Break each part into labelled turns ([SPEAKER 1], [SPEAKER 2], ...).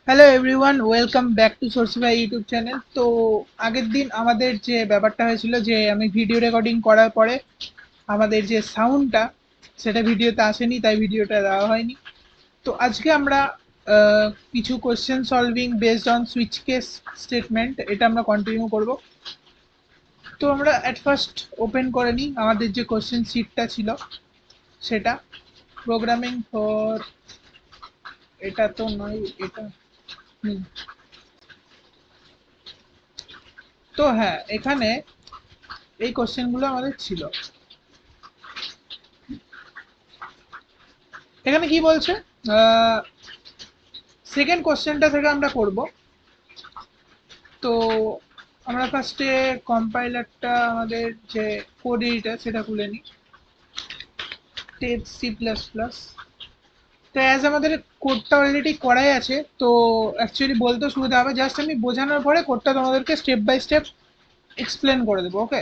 [SPEAKER 1] Hello everyone, welcome back to Sourcify YouTube channel. তো আগের দিন আমাদের যে ব্যাপারটা হয়েছিল যে আমি ভিডিও রেকর্ডিং করার পরে আমাদের যে সাউন্ডটা সেটা ভিডিওতে আসেনি, তাই ভিডিওটা দেওয়া হয়নি। তো আজকে আমরা কিছু question solving based on switch case statement এটা আমরা কন্টিনিউ করব। তো আমরা অ্যাট ফার্স্ট ওপেন করে নিই আমাদের যে কোশ্চেন শিটটা ছিল সেটা। প্রোগ্রামিং ফর, এটা তো নয়, এটা হুম। তো হ্যাঁ, এখানে এই কোশ্চেনগুলো আমাদের ছিল। এখানে কি বলছে, সেকেন্ড কোশ্চেনটা থেকে আমরা করব। তো আমরা ফার্স্টে কম্পাইলারটা, আমাদের যে কোড এডিটর সেটা খুলে নিই, টেপ সি প্লাস প্লাস। তো অ্যাজ আমাদের কোডটা অলরেডি করাই আছে, তো অ্যাকচুয়ালি বলতে সুবিধা হবে, জাস্ট আমি বোঝানোর পরে কোডটা তোমাদেরকে স্টেপ বাই স্টেপ এক্সপ্লেন করে দেবো। ওকে,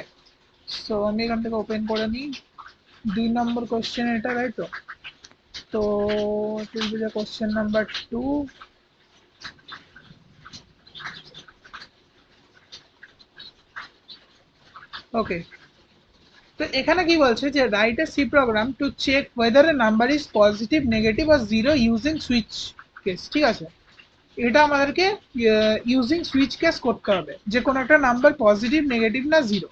[SPEAKER 1] সো আমি এখান থেকে ওপেন করে নিই 2 নম্বর কোশ্চেন এটা, তাই তো। তো কোশ্চেন নাম্বার 2। ওকে, তো এখানে কি বলছে যে write a C program to check whether a number is positive, negative আর জিরো ইউজিং সুইচ কেস। ঠিক আছে, এটা আমাদেরকে ইউজিং সুইচ কেস করতে হবে, যে কোনো একটা নাম্বার পজিটিভ, নেগেটিভ না জিরো।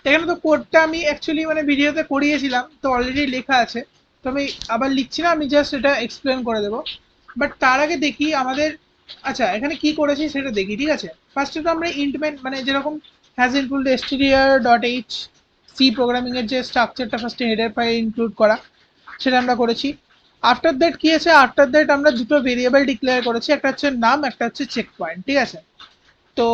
[SPEAKER 1] এখানে তো কোডটা আমি অ্যাকচুয়ালি মানে ভিডিওতে করিয়েছিলাম, তো অলরেডি লেখা আছে, তো আমি আবার লিখছি না, আমি জাস্ট এটা এক্সপ্লেন করে দেবো। বাট তার আগে দেখি আমাদের, আচ্ছা এখানে কি করেছি সেটা দেখি। ঠিক আছে, ফার্স্টে তো আমরা ইন্টমেন্ট মানে যেরকম hash include stdio dot H, C programming এর যে স্ট্রাকচারটা ফার্স্টে হেডার ফাইল ইনক্লুড করা, সেটা আমরা করেছি। আফটার দ্যাট কি আছে, আফটার দ্যাট আমরা দুটো ভেরিয়েবল ডিক্লেয়ার করেছি, একটা হচ্ছে নাম, একটা হচ্ছে চেক পয়েন্ট। ঠিক আছে, তো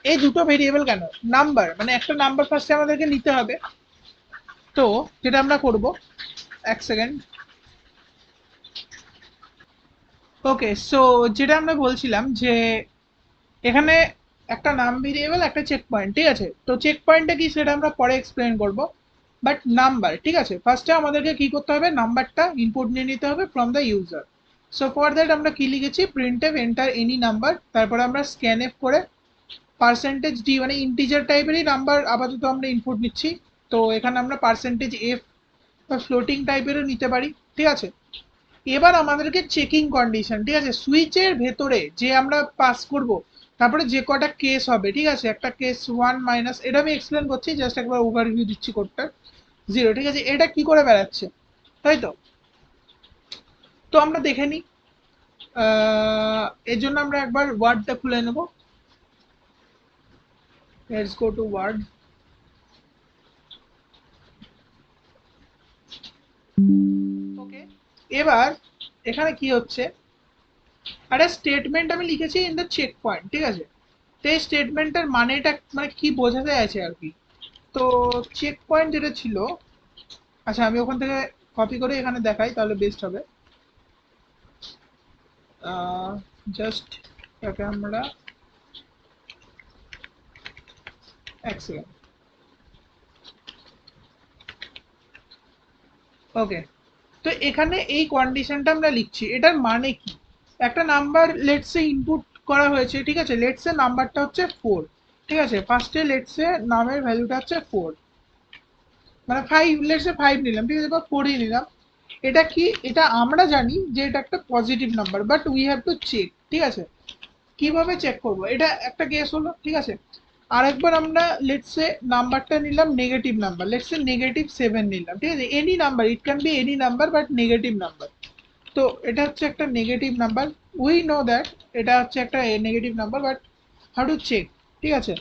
[SPEAKER 1] এই দুটো ভেরিয়েবল কেন, নাম্বার মানে একটা নাম্বার ফার্স্টে আমাদেরকে নিতে হবে। তো যেটা আমরা করব, এক সেকেন্ড। ওকে, সো যেটা আমরা বলছিলাম যে এখানে একটা নাম ভেরিয়েবল, একটা চেক পয়েন্ট। ঠিক আছে, তো চেক পয়েন্টটা কি সেটা আমরা পরে এক্সপ্লেন করব। বাট নাম্বার, ঠিক আছে, ফার্স্টে আমাদেরকে কি করতে হবে, নাম্বারটা ইনপুট নিয়ে নিতে হবে from the user. So for that আমরা কি লিখেছি, print F enter any number, তারপরে আমরা স্ক্যান এফ করে পার্সেন্টেজ ডি মানে ইন্টিজার টাইপেরই নাম্বার আপাতত আমরা ইনপুট নিচ্ছি। তো এখানে আমরা পার্সেন্টেজ এফ বা ফ্লোটিং টাইপেরও নিতে পারি। ঠিক আছে, এবার আমাদেরকে চেকিং কন্ডিশন, ঠিক আছে, সুইচের ভেতরে যে আমরা পাস করব, তারপরে যে কটা কেস হবে। ঠিক আছে, একটা কেস ওয়ান মাইনাস, এটা আমি এক্সপ্লেন করছি, জাস্ট একবার ওভারভিউ দিচ্ছি কোডটা। জিরো, ঠিক আছে, এটা কি করে বেড়াচ্ছে, তাই তো। তো আমরা দেখে নিই, এর জন্য আমরা একবার ওয়ার্ডটা খুলে নেব। Let's go to Word. Okay, এবার এখানে কি হচ্ছে, একটা স্টেটমেন্ট আমি লিখেছি ইন দ্য চেক পয়েন্ট। ঠিক আছে, তো এই স্টেটমেন্টের মানেটা মানে কি বোঝাতে আছে আর কি। তো চেক পয়েন্ট যেটা ছিল, আচ্ছা আমি ওখান থেকে কপি করে এখানে দেখাই তাহলে বেস্ট হবে। জাস্ট এটাকে আমরা, এক সেকেন্ড। ওকে, তো এখানে এই কন্ডিশনটা আমরা লিখছি, এটার মানে কি, একটা নাম্বার লেটসে ইনপুট করা হয়েছে। ঠিক আছে, লেটসে নাম্বারটা হচ্ছে 4। ঠিক আছে, ফার্স্টে লেটসে নামের ভ্যালুটা হচ্ছে 4, মানে 5, লেটসে 5 নিলাম। ঠিক আছে, বা 4ই নিলাম। এটা কি, এটা আমরা জানি যে এটা একটা positive number, but we have to check. ঠিক আছে, কিভাবে চেক করব, এটা একটা কেস হলো। ঠিক আছে, আরেকবার আমরা লেটসে নাম্বারটা নিলাম নেগেটিভ নাম্বার, লেটসে -7 নিলাম। ঠিক আছে, any number, it can be any number but negative number. তো এটা হচ্ছে একটা negative number, we know that এটা হচ্ছে একটা negative number, but how to check, ঠিক আছে,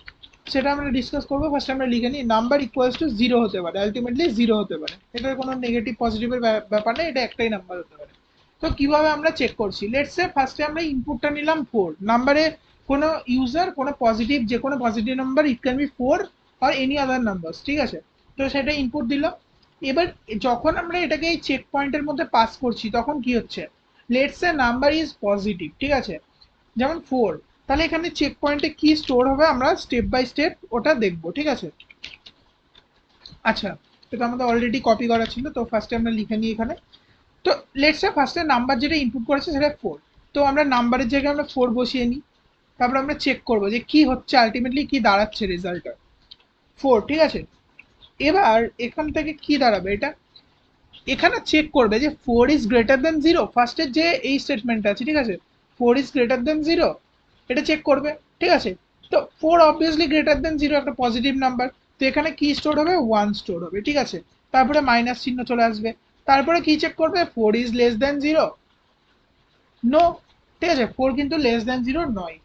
[SPEAKER 1] সেটা আমরা ডিসকাস করবো। ফার্স্ট আমরা লিখে নিই নাম্বার ইকুয়ালস টু জিরো হতে পারে, আলটিমেটলি জিরো হতে পারে, এটার কোনো নেগেটিভ পজিটিভের ব্যাপার নেই, এটা একটাই নাম্বার হতে পারে। তো কিভাবে আমরা চেক করছি, লেটস সে ফার্স্টে আমরা ইনপুটটা নিলাম 4 নাম্বারে, কোনো ইউজার কোনো পজিটিভ, যে কোনো positive number, it can be 4 আর এনি আদার নাম্বার। ঠিক আছে, তো সেটা ইনপুট দিলাম। এবার যখন আমরা এটাকে এই চেক পয়েন্টের মধ্যে পাস করছি তখন কি হচ্ছে, let's say number is positive. ঠিক আছে, যেমন 4, তাহলে এখানে চেক পয়েন্টে কি স্টোর হবে আমরা স্টেপ বাই স্টেপ ওটা দেখবো। ঠিক আছে, আচ্ছা এটা আমাদের অলরেডি কপি করা ছিল, তো ফার্স্টে আমরা লিখে নিই এখানে। তো লেটস সে ফার্স্টে নাম্বার যেটা ইনপুট করেছে সেটা 4। তো আমরা নাম্বারের জায়গায় আমরা 4 বসিয়ে নিই, তারপর আমরা চেক করবো যে কি হচ্ছে, আলটিমেটলি কি দাঁড়াচ্ছে রেজাল্টটা 4, ঠিক আছে। এবার এখান থেকে কি দাঁড়াবে এটা, এখানে চেক করবে যে 4 ইজ গ্রেটার দেন 0, ফার্স্টের যে এই স্টেটমেন্টটা আছে, ঠিক আছে, 4 ইজ গ্রেটার দেন 0, এটা চেক করবে, ঠিক আছে। তো 4 অবভিয়াসলি গ্রেটার দেন 0, একটা পজিটিভ নাম্বার, তো এখানে কি স্টোর হবে, 1 স্টোর হবে, ঠিক আছে। তারপরে মাইনাস চিহ্ন চলে আসবে, তারপরে কি চেক করবে, 4 ইজ লেস দেন 0, নো, ঠিক আছে, 4 কিন্তু লেস দেন 0 নয়।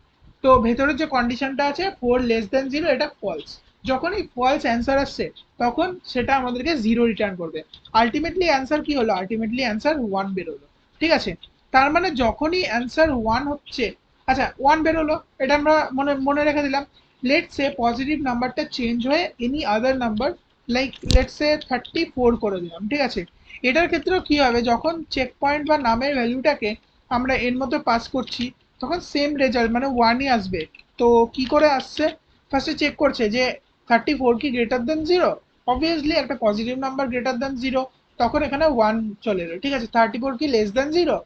[SPEAKER 1] তো ভেতরের যে কন্ডিশনটা আছে 4 লেস দেন 0, এটা ফলস। যখনই ফলস অ্যান্সার আসছে তখন সেটা আমাদেরকে 0 রিটার্ন করবে। আলটিমেটলি অ্যান্সার কি হলো, আলটিমেটলি অ্যান্সার 1 বেরোলো, ঠিক আছে। তার মানে যখনই অ্যান্সার 1 হচ্ছে, আচ্ছা 1 বেরোলো, এটা আমরা মনে মনে রেখে দিলাম। লেটস সে পজিটিভ নাম্বারটা চেঞ্জ হয়ে any other number, like let's say 34 করে দিলাম, ঠিক আছে। এটার ক্ষেত্রেও কি হবে, যখন চেক পয়েন্ট বা নামের ভ্যালুটাকে আমরা এর মধ্যে পাস করছি তখন সেম রেজাল্ট মানে 1ই আসবে। তো কি করে আসছে, ফার্স্টে চেক করছে যে 34 কি গ্রেটার দেন 0, অবভিয়াসলি একটা পজিটিভ নাম্বার গ্রেটার দেন 0, তখন এখানে 1 চলে এলো, ঠিক আছে। 34 কি লেস দেন 0,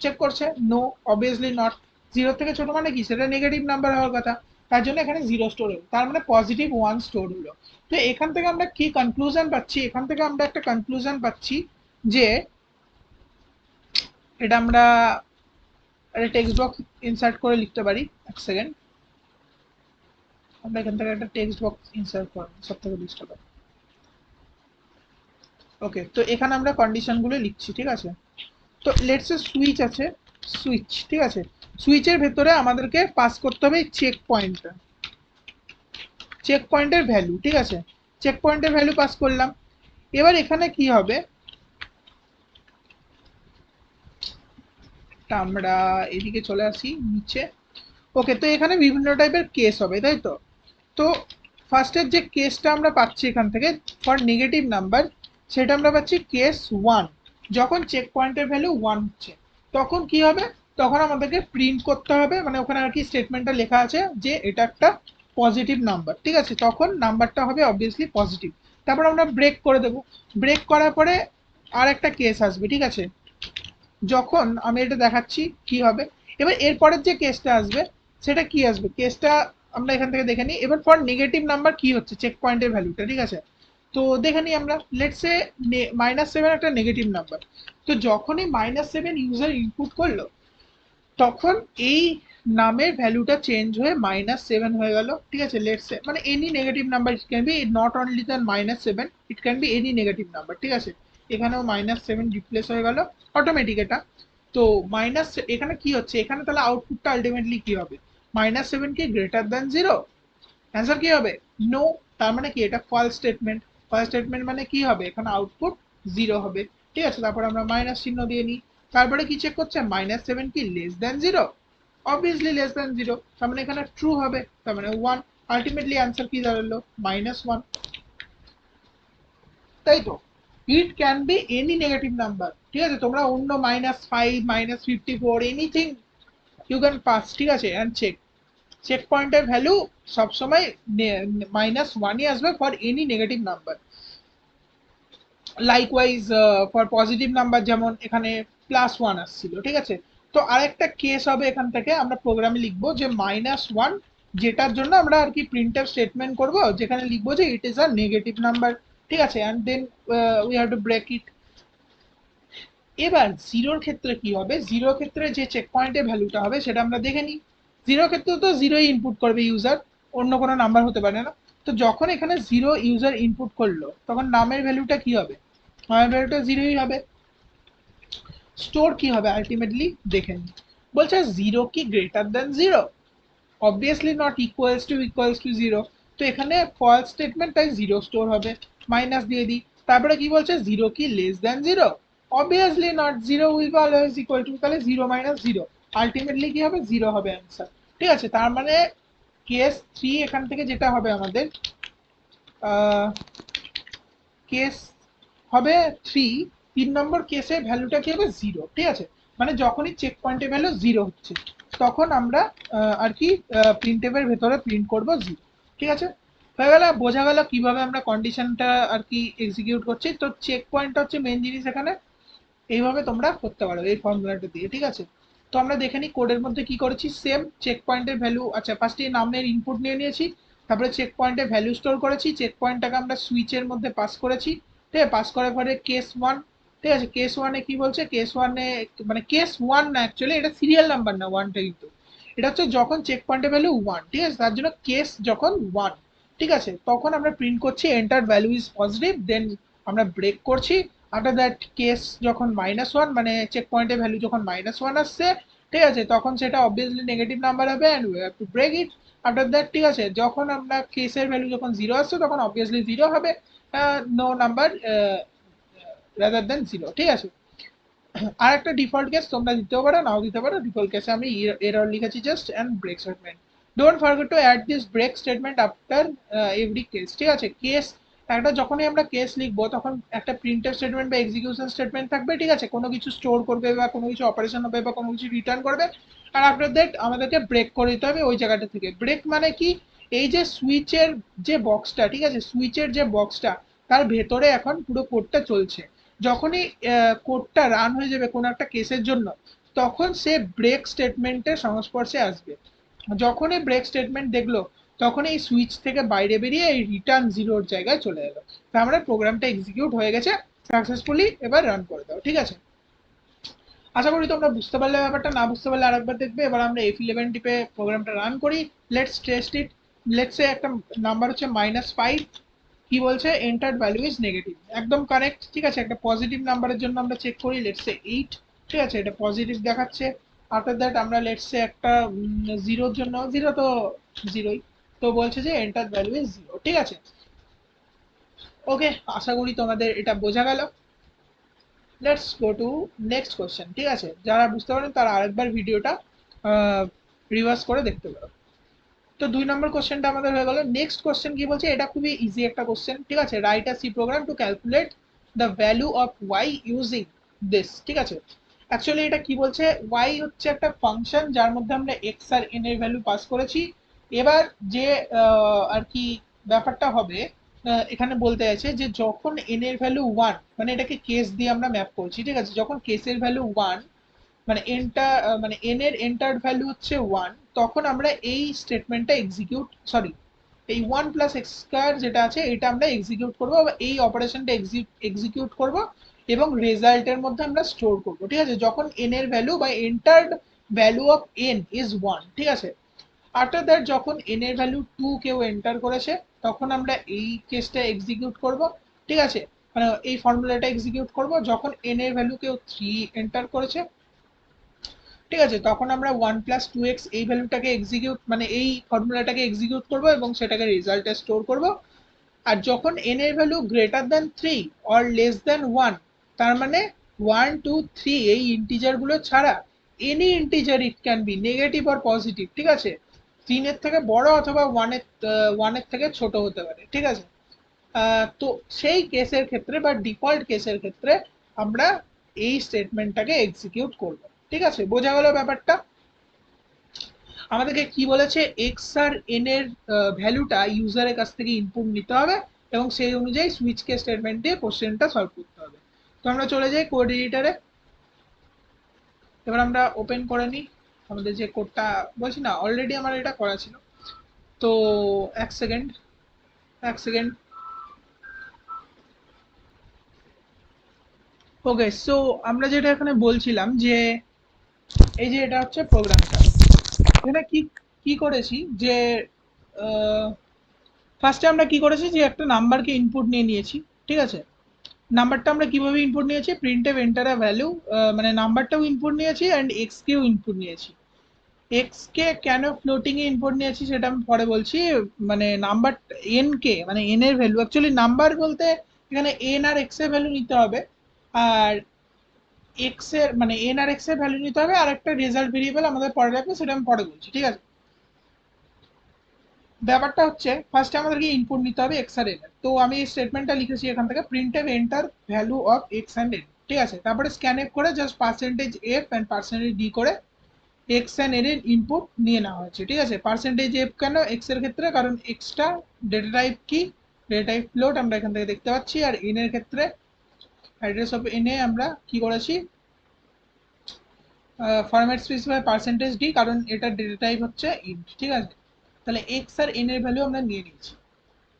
[SPEAKER 1] চেক করছে, নো, অবভিয়াসলি নট, 0 থেকে ছোট মানে কি, সেটা নেগেটিভ নাম্বার হওয়ার কথা, তার জন্য এখানে 0 স্টোর হলো, তার মানে পজিটিভ 1 স্টোর হলো। তো এখান থেকে আমরা কি কনক্লুশন পাচ্ছি, এখান থেকে আমরা একটা কনক্লুশন পাচ্ছি যে এটা আমরা একটা টেক্সট বক্স ইনসার্ট করে লিখতে পারি, এক সেকেন্ড, আমরা এখান থেকে একটা টেক্সট বক্স ইনসার্ট করব, সব থেকে বেস্ট হবে। ওকে, তো এখানে আমরা কন্ডিশনগুলো লিখছি, ঠিক আছে। তো লেটস এ সুইচ আছে, সুইচ, ঠিক আছে, সুইচের ভেতরে আমাদেরকে পাস করতে হবে চেক পয়েন্টটা, চেক পয়েন্টের ভ্যালু, ঠিক আছে, চেক পয়েন্টের ভ্যালু পাস করলাম। এবার এখানে কি হবে, আমরা এদিকে চলে আসি নিচে। ওকে, তো এখানে বিভিন্ন টাইপের কেস হবে, তাই তো। তো ফার্স্টের যে কেসটা আমরা পাচ্ছি এখান থেকে ফর নেগেটিভ নাম্বার, সেটা আমরা পাচ্ছি কেস 1, যখন চেক পয়েন্টের ভ্যালু 1 হচ্ছে তখন কি হবে, তখন আমাদেরকে প্রিন্ট করতে হবে, মানে ওখানে আর কি স্টেটমেন্টটা লেখা আছে যে এটা একটা পজিটিভ নাম্বার, ঠিক আছে, তখন নাম্বারটা হবে অবভিয়াসলি পজিটিভ। তারপর আমরা ব্রেক করে দেবো, ব্রেক করার পরে আর একটা কেস আসবে, ঠিক আছে, যখন আমি এটা দেখাচ্ছি কি হবে। এবার এরপরের যে কেসটা আসবে সেটা কি আসবে, কেসটা আমরা এখান থেকে দেখে নিই। এবার ফর নেগেটিভ নাম্বার কি হচ্ছে, চেক পয়েন্টের ভ্যালুটা, ঠিক আছে। তো দেখে নিই আমরা, লেটস সে -7 একটা নেগেটিভ নাম্বার, তো যখনই -7 ইউজার ইনপুট করলো তখন এই নামের ভ্যালুটা চেঞ্জ হয়ে -7 হয়ে গেল, ঠিক আছে। লেটস সে মানে any negative number, it can B not only than -7, it can be any negative number, ঠিক আছে। এখানেও -7 রিপ্লেস হয়ে গেল অটোমেটিক এটা। তো মাইনাস এখানে কি হচ্ছে, এখানে তাহলে আউটপুটটা আলটিমেটলি কি হবে, -7 কি গ্রেটার দ্যান 0, অ্যান্সার কি হবে, নো। তার মানে কি, এটা ফলস স্টেটমেন্ট, ফলস স্টেটমেন্ট মানে কি হবে, এখানে আউটপুট 0 হবে, ঠিক আছে। তারপর আমরা মাইনাস চিহ্ন দিয়ে নিই, তারপরে কি চেক করছে, -7 কি less than 0, obviously less than 0, তার মানে এখানে ট্রু হবে, তার মানে 1, আলটিমেটলি অ্যান্সার কি দাঁড়ালো, -1, তাই তো। ইট can be any negative number, ঠিক আছে, তোমরা অন্য -5 -54 এনিথিং ইউ ক্যান পাস, ঠিক আছে, অ্যান্ড চেক, চেক পয়েন্টের ভ্যালু সবসময় -1ই আসবে for any negative number. Likewise for positive number যেমন এখানে +1 আসছিল, ঠিক আছে। তো আরেকটা কেস হবে, এখান থেকে আমরা প্রোগ্রামে লিখবো যে -1, যেটার জন্য আমরা আর কি প্রিন্টএফ স্টেটমেন্ট করব, যেখানে লিখবো যে it is a negative number, ঠিক আছে, and then we have to break it. এবার জিরোর ক্ষেত্রে কি হবে, জিরোর ক্ষেত্রে যে চেক পয়েন্টের ভ্যালুটা হবে সেটা আমরা দেখে নিই। জিরোর ক্ষেত্রে তো জিরোই ইনপুট করবে ইউজার, অন্য কোনো নাম্বার হতে পারে না। তো যখন এখানে 0 ইউজার ইনপুট করলো তখন নামের ভ্যালুটা কি হবে, নামের ভ্যালুটা 0ই হবে। স্টোর কি হবে আলটিমেটলি দেখে নিই, বলছে 0 কি greater than 0, obviously not, equals to 0, তো এখানে ফলস স্টেটমেন্ট, তাই 0 স্টোর হবে, মাইনাস দিয়ে দিই। তারপরে কি বলছে, 0 কি less than 0, obviously not, 0 will be always equal to, তাহলে 0 - 0, আলটিমেটলি কি হবে, 0 হবে অ্যান্সার, ঠিক আছে। তার মানে কেস 3 এখান থেকে যেটা হবে আমাদের, কেস হবে 3, 3 নম্বর কেসে ভ্যালুটা কি হবে, 0, ঠিক আছে। মানে যখনই চেক পয়েন্টের ভ্যালু 0 হচ্ছে তখন আমরা আর কি প্রিন্টেবের ভেতরে প্রিন্ট করব 0, ঠিক আছে। হয়ে গেল, বোঝা গেল কিভাবে আমরা কন্ডিশনটা আর কি এক্সিকিউট করছি। তো চেক পয়েন্টটা হচ্ছে মেন জিনিস এখানে, এইভাবে তোমরা করতে পারো এই ফর্মুলাটা দিয়ে, ঠিক আছে। তো আমরা দেখে নিই কোডের মধ্যে কি করেছি। সেম চেক পয়েন্টের ভ্যালু, আচ্ছা ফার্স্টে নামের ইনপুট নিয়ে নিয়েছি, তারপরে চেক পয়েন্টে ভ্যালু স্টোর করেছি, চেক পয়েন্টটাকে আমরা সুইচের মধ্যে পাস করেছি, ঠিক আছে। পাস করার পরে কেস ওয়ান, ঠিক আছে। কেস ওয়ানে কি বলছে, কেস ওয়ানে মানে কেস ওয়ান না, অ্যাকচুয়ালি এটা সিরিয়াল নাম্বার না, ওয়ানটা কিন্তু এটা হচ্ছে যখন চেক পয়েন্টের ভ্যালু ওয়ান, ঠিক আছে, তার জন্য কেস যখন ওয়ান, ঠিক আছে, তখন আমরা প্রিন্ট করছি এন্টার ভ্যালু ইজ পজিটিভ, দেন আমরা ব্রেক করছি। আফটার দ্যাট কেস যখন -1 মানে চেক পয়েন্টের ভ্যালু যখন -1 আসছে, ঠিক আছে, তখন সেটা অবভিয়াসলি নেগেটিভ নাম্বার হবে and we have to break it. After that, ঠিক আছে, যখন আমরা কেসের ভ্যালু যখন 0 আসছে তখন অবভিয়াসলি 0 হবে, নো নাম্বার রাদার দেন 0, ঠিক আছে। আর একটা ডিফল্ট কেস তোমরা দিতেও পারো নাও দিতে পারো, ডিফল্ট কেসে আমি এরর লিখেছি just and break statement. Don't forget to add this break statement after every case, ঠিক আছে। কেস একটা যখনই আমরা কেস লিখবো তখন একটা প্রিন্টএফ স্টেটমেন্ট বা এক্সিকিউশন স্টেটমেন্ট থাকবে, ঠিক আছে, কোনো কিছু স্টোর করবে বা কোনো কিছু অপারেশন হবে বা কোনো কিছু রিটার্ন করবে। আর আফটার দ্যাট আমাদেরকে ব্রেক করে দিতে হবে ওই জায়গাটা থেকে। ব্রেক মানে কি, এই যে সুইচের যে বক্সটা, ঠিক আছে, সুইচের যে বক্সটা তার ভেতরে এখন পুরো কোডটা চলছে। যখনই কোডটা রান হয়ে যাবে কোনো একটা কেসের জন্য, তখন সে ব্রেক স্টেটমেন্টের সংস্পর্শে আসবে। যখনই ব্রেক স্টেটমেন্ট দেখলো তখন এই সুইচ থেকে বাইরে বেরিয়ে এই রিটার্ন জিরোর জায়গায় চলে এলো। তার মানে প্রোগ্রামটা এক্সিকিউট হয়ে গেছে সাকসেসফুলি, এবার রান করে দাও, ঠিক আছে। আশা করি তোমরা বুঝতে পারলে ব্যাপারটা, না বুঝতে পারলে আরেকবার দেখবে। এবার আমরা F11 টিপে প্রোগ্রামটা রান করি। Let's test it. Let's say একটা নাম্বার হচ্ছে -5, কি বলছে এন্টার্ড ভ্যালু ইজ নেগেটিভ, একদম কারেক্ট, ঠিক আছে। একটা পজিটিভ নাম্বারের জন্য আমরা চেক করি, লেটস সে 8, ঠিক আছে, এটা পজিটিভ দেখাচ্ছে। আফটার দ্যাট আমরা লেটস সে একটা জিরোর জন্য, জিরো তো জিরোই, তো বলছে যে এন্টার ভ্যালু ইজ 0, ঠিক আছে। ওকে, আশা করি তোমাদের এটা বোঝা গেল। Let's go two next question, ঠিক আছে। যারা বুঝতে পারেন তারা আরেকবার ভিডিওটা রিভার্স করে দেখতে পারো। তো 2 নম্বর কোশ্চেনটা আমাদের হয়ে গেল। নেক্সট কোশ্চেন কি বলছে, এটা খুবই ইজি একটা কোশ্চেন, ঠিক আছে। Write a C program to calculate the value of Y using this, ঠিক আছে। অ্যাকচুয়ালি এটা কি বলছে, ওয়াই হচ্ছে একটা ফাংশন যার মধ্যে আমরা এক্স আর এন এর ভ্যালু পাস করেছি। এবার যে আর কি ব্যাপারটা হবে, এখানে বলতে আছে যে যখন এন এর ভ্যালু ওয়ান, মানে এটাকে কেস দিয়ে আমরা ম্যাপ করছি, ঠিক আছে। যখন কেসের ভ্যালু ওয়ান, মানে মানে এন এর এন্টার্ড ভ্যালু হচ্ছে ওয়ান, তখন আমরা এই স্টেটমেন্টটা এক্সিকিউট, সরি, এই ওয়ান প্লাস এক্স স্কোয়ার যেটা আছে এটা আমরা এক্সিকিউট করবো, বা এই অপারেশনটা এক্সিকিউট করব এবং রেজাল্টের মধ্যে আমরা স্টোর করবো, ঠিক আছে, যখন এন এর ভ্যালু বা entered value of N is one, ঠিক আছে। আফটার দ্যাট যখন এন এর ভ্যালু টু কেউ এন্টার করেছে তখন আমরা এই কেসটা এক্সিকিউট করব, ঠিক আছে, মানে এই ফর্মুলাটা এক্সিকিউট করব। যখন এন এর ভ্যালু কেউ থ্রি এন্টার করেছে, ঠিক আছে, তখন আমরা ওয়ান প্লাস টু এক্স এই ভ্যালুটাকে এক্সিকিউট, মানে এই ফর্মুলাটাকে এক্সিকিউট করব এবং সেটাকে রেজাল্টে স্টোর করব। আর যখন এন এর value greater than three or less than one, তার মানে ওয়ান টু থ্রি এই ইন্টিজার গুলো ছাড়া any integer, it can B negative or positive, ঠিক আছে, তিনের থেকে বড় অথবা ওয়ানের থেকে ছোট হতে পারে, ঠিক আছে। তো সেই কেসের ক্ষেত্রে বা ডিফল্ট কেসের ক্ষেত্রে আমরা এই স্টেটমেন্টটাকে এক্সিকিউট করব, ঠিক আছে। বোঝা গেল ব্যাপারটা। আমাদেরকে কি বলেছে, এক্স আর এন এর ভ্যালুটা ইউজারের কাছ থেকে ইনপুট নিতে হবে এবং সেই অনুযায়ী সুইচ কেস স্টেটমেন্ট দিয়ে কোশ্চেনটা সলভ করতে হবে। তো আমরা চলে যাই কোড এডিটরে। এবার আমরা ওপেন করে নিই আমাদের যে কোডটা, বলছি না অলরেডি আমার এটা করা ছিল। তো এক সেকেন্ড, এক সেকেন্ড। ওকে, সো আমরা যেটা এখানে বলছিলাম যে এই যে এটা হচ্ছে প্রোগ্রামটা, এখানে কি কি করেছি যে ফার্স্টে আমরা কি করেছি যে একটা নাম্বারকে ইনপুট নিয়ে নিয়েছি, ঠিক আছে। নাম্বারটা আমরা কিভাবে ইনপুট নিয়েছি, প্রিন্টএফ এন্টার আ ভ্যালু, মানে নাম্বারটাও ইনপুট নিয়েছি অ্যান্ড এক্স কেও ইনপুট নিয়েছি। এক্স কে কেন ফ্লোটিং এ ইনপুট নিয়েছি সেটা আমি পরে বলছি। মানে নাম্বার এন কে, মানে এন এর ভ্যালু, অ্যাকচুয়ালি নাম্বার বলতে এখানে এন আর এক্স এর ভ্যালু নিতে হবে, আর এক্স এর মানে এন আর এক্স এর ভ্যালু নিতে হবে, আর একটা রেজাল্ট ভেরিয়েবল আমাদের পরে রাখবে, সেটা আমি পরে বলছি, ঠিক আছে। ব্যাপারটা হচ্ছে ফার্স্টে আমাদেরকে ইনপুট নিতে হবে এক্স আর এন এর। তো আমি এই স্টেটমেন্টটা লিখেছি এখান থেকে, printf enter value of x and N, ঠিক আছে। তারপরে স্ক্যানএফ করে just percentage F and percentage D করে এক্স অ্যান্ড এন এর ইনপুট নিয়ে নেওয়া হয়েছে, ঠিক আছে। পার্সেন্টেজ এফ কেন এক্স এর ক্ষেত্রে, কারণ এক্সটা ডেটা টাইপ কি, ডেটা টাইপ ফ্লোট আমরা এখান থেকে দেখতে পাচ্ছি। আর এন এর ক্ষেত্রে অ্যাড্রেস অফ এন এ আমরা কি করেছি, ফরম্যাট স্পেসিফাই পার্সেন্টেজ ডি, কারণ এটা ডেটা টাইপ হচ্ছে ইন্ট, ঠিক আছে। তাহলে এক্স আর এন এর ভ্যালু আমরা নিয়ে নিচ্ছি।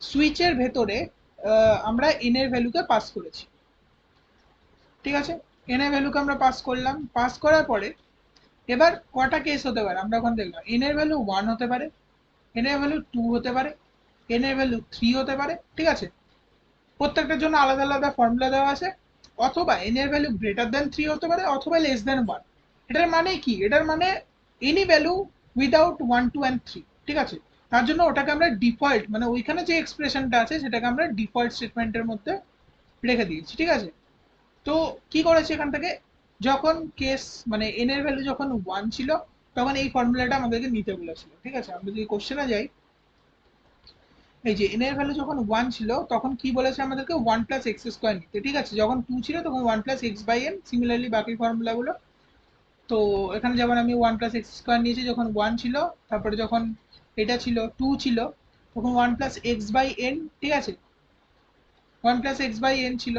[SPEAKER 1] সুইচের ভেতরে আমরা এন এর ভ্যালুকে পাস করেছি, ঠিক আছে। এন এর ভ্যালুকে আমরা পাস করলাম, পাস করার পরে এবার কটা কেস হতে পারে আমরা ওখানে দেখলাম। এন এর ভ্যালু 1 হতে পারে, এন এর ভ্যালু 2 হতে পারে, এন এর ভ্যালু 3 হতে পারে, ঠিক আছে। প্রত্যেকটার জন্য আলাদা আলাদা ফর্মুলা দেওয়া আছে। অথবা এন এর ভ্যালু গ্রেটার দ্যান 3 হতে পারে, অথবা লেস দ্যান 1। এটার মানে কি? এটার মানে এনি ভ্যালু উইদাউট 1 2 অ্যান্ড 3, ঠিক আছে। তার জন্য ওটাকে আমরা ডিফল্ট, মানে ওইখানে যে এক্সপ্রেশনটা আছে সেটাকে আমরা ডিফল্ট স্টেটমেন্টের মধ্যে রেখে দিয়েছি, ঠিক আছে। তো কি করেছি এখান থেকে, যখন কেস মানে এন এর ভ্যালু যখন 1 ছিল তখন এই ফর্মুলাটা আমাদেরকে নিতে বলেছিল, ঠিক আছে। আমরা যদি কোশ্চেনে যাই, এই যে এন এর ভ্যালু যখন 1 ছিল তখন কি বলেছে আমাদেরকে 1 প্লাস এক্স স্কোয়ার নিতে, ঠিক আছে। যখন 2 ছিল তখন 1 plus X by N, similarly বাকি ফর্মুলাগুলো। তো এখানে যেমন আমি 1 প্লাস এক্স স্কোয়ার নিয়েছি যখন 1 ছিল, তারপরে যখন এটা ছিল 2 ছিল তখন 1 প্লাস এক্স বাই এন, ঠিক আছে। 1 প্লাস এক্স বাই এন ছিল,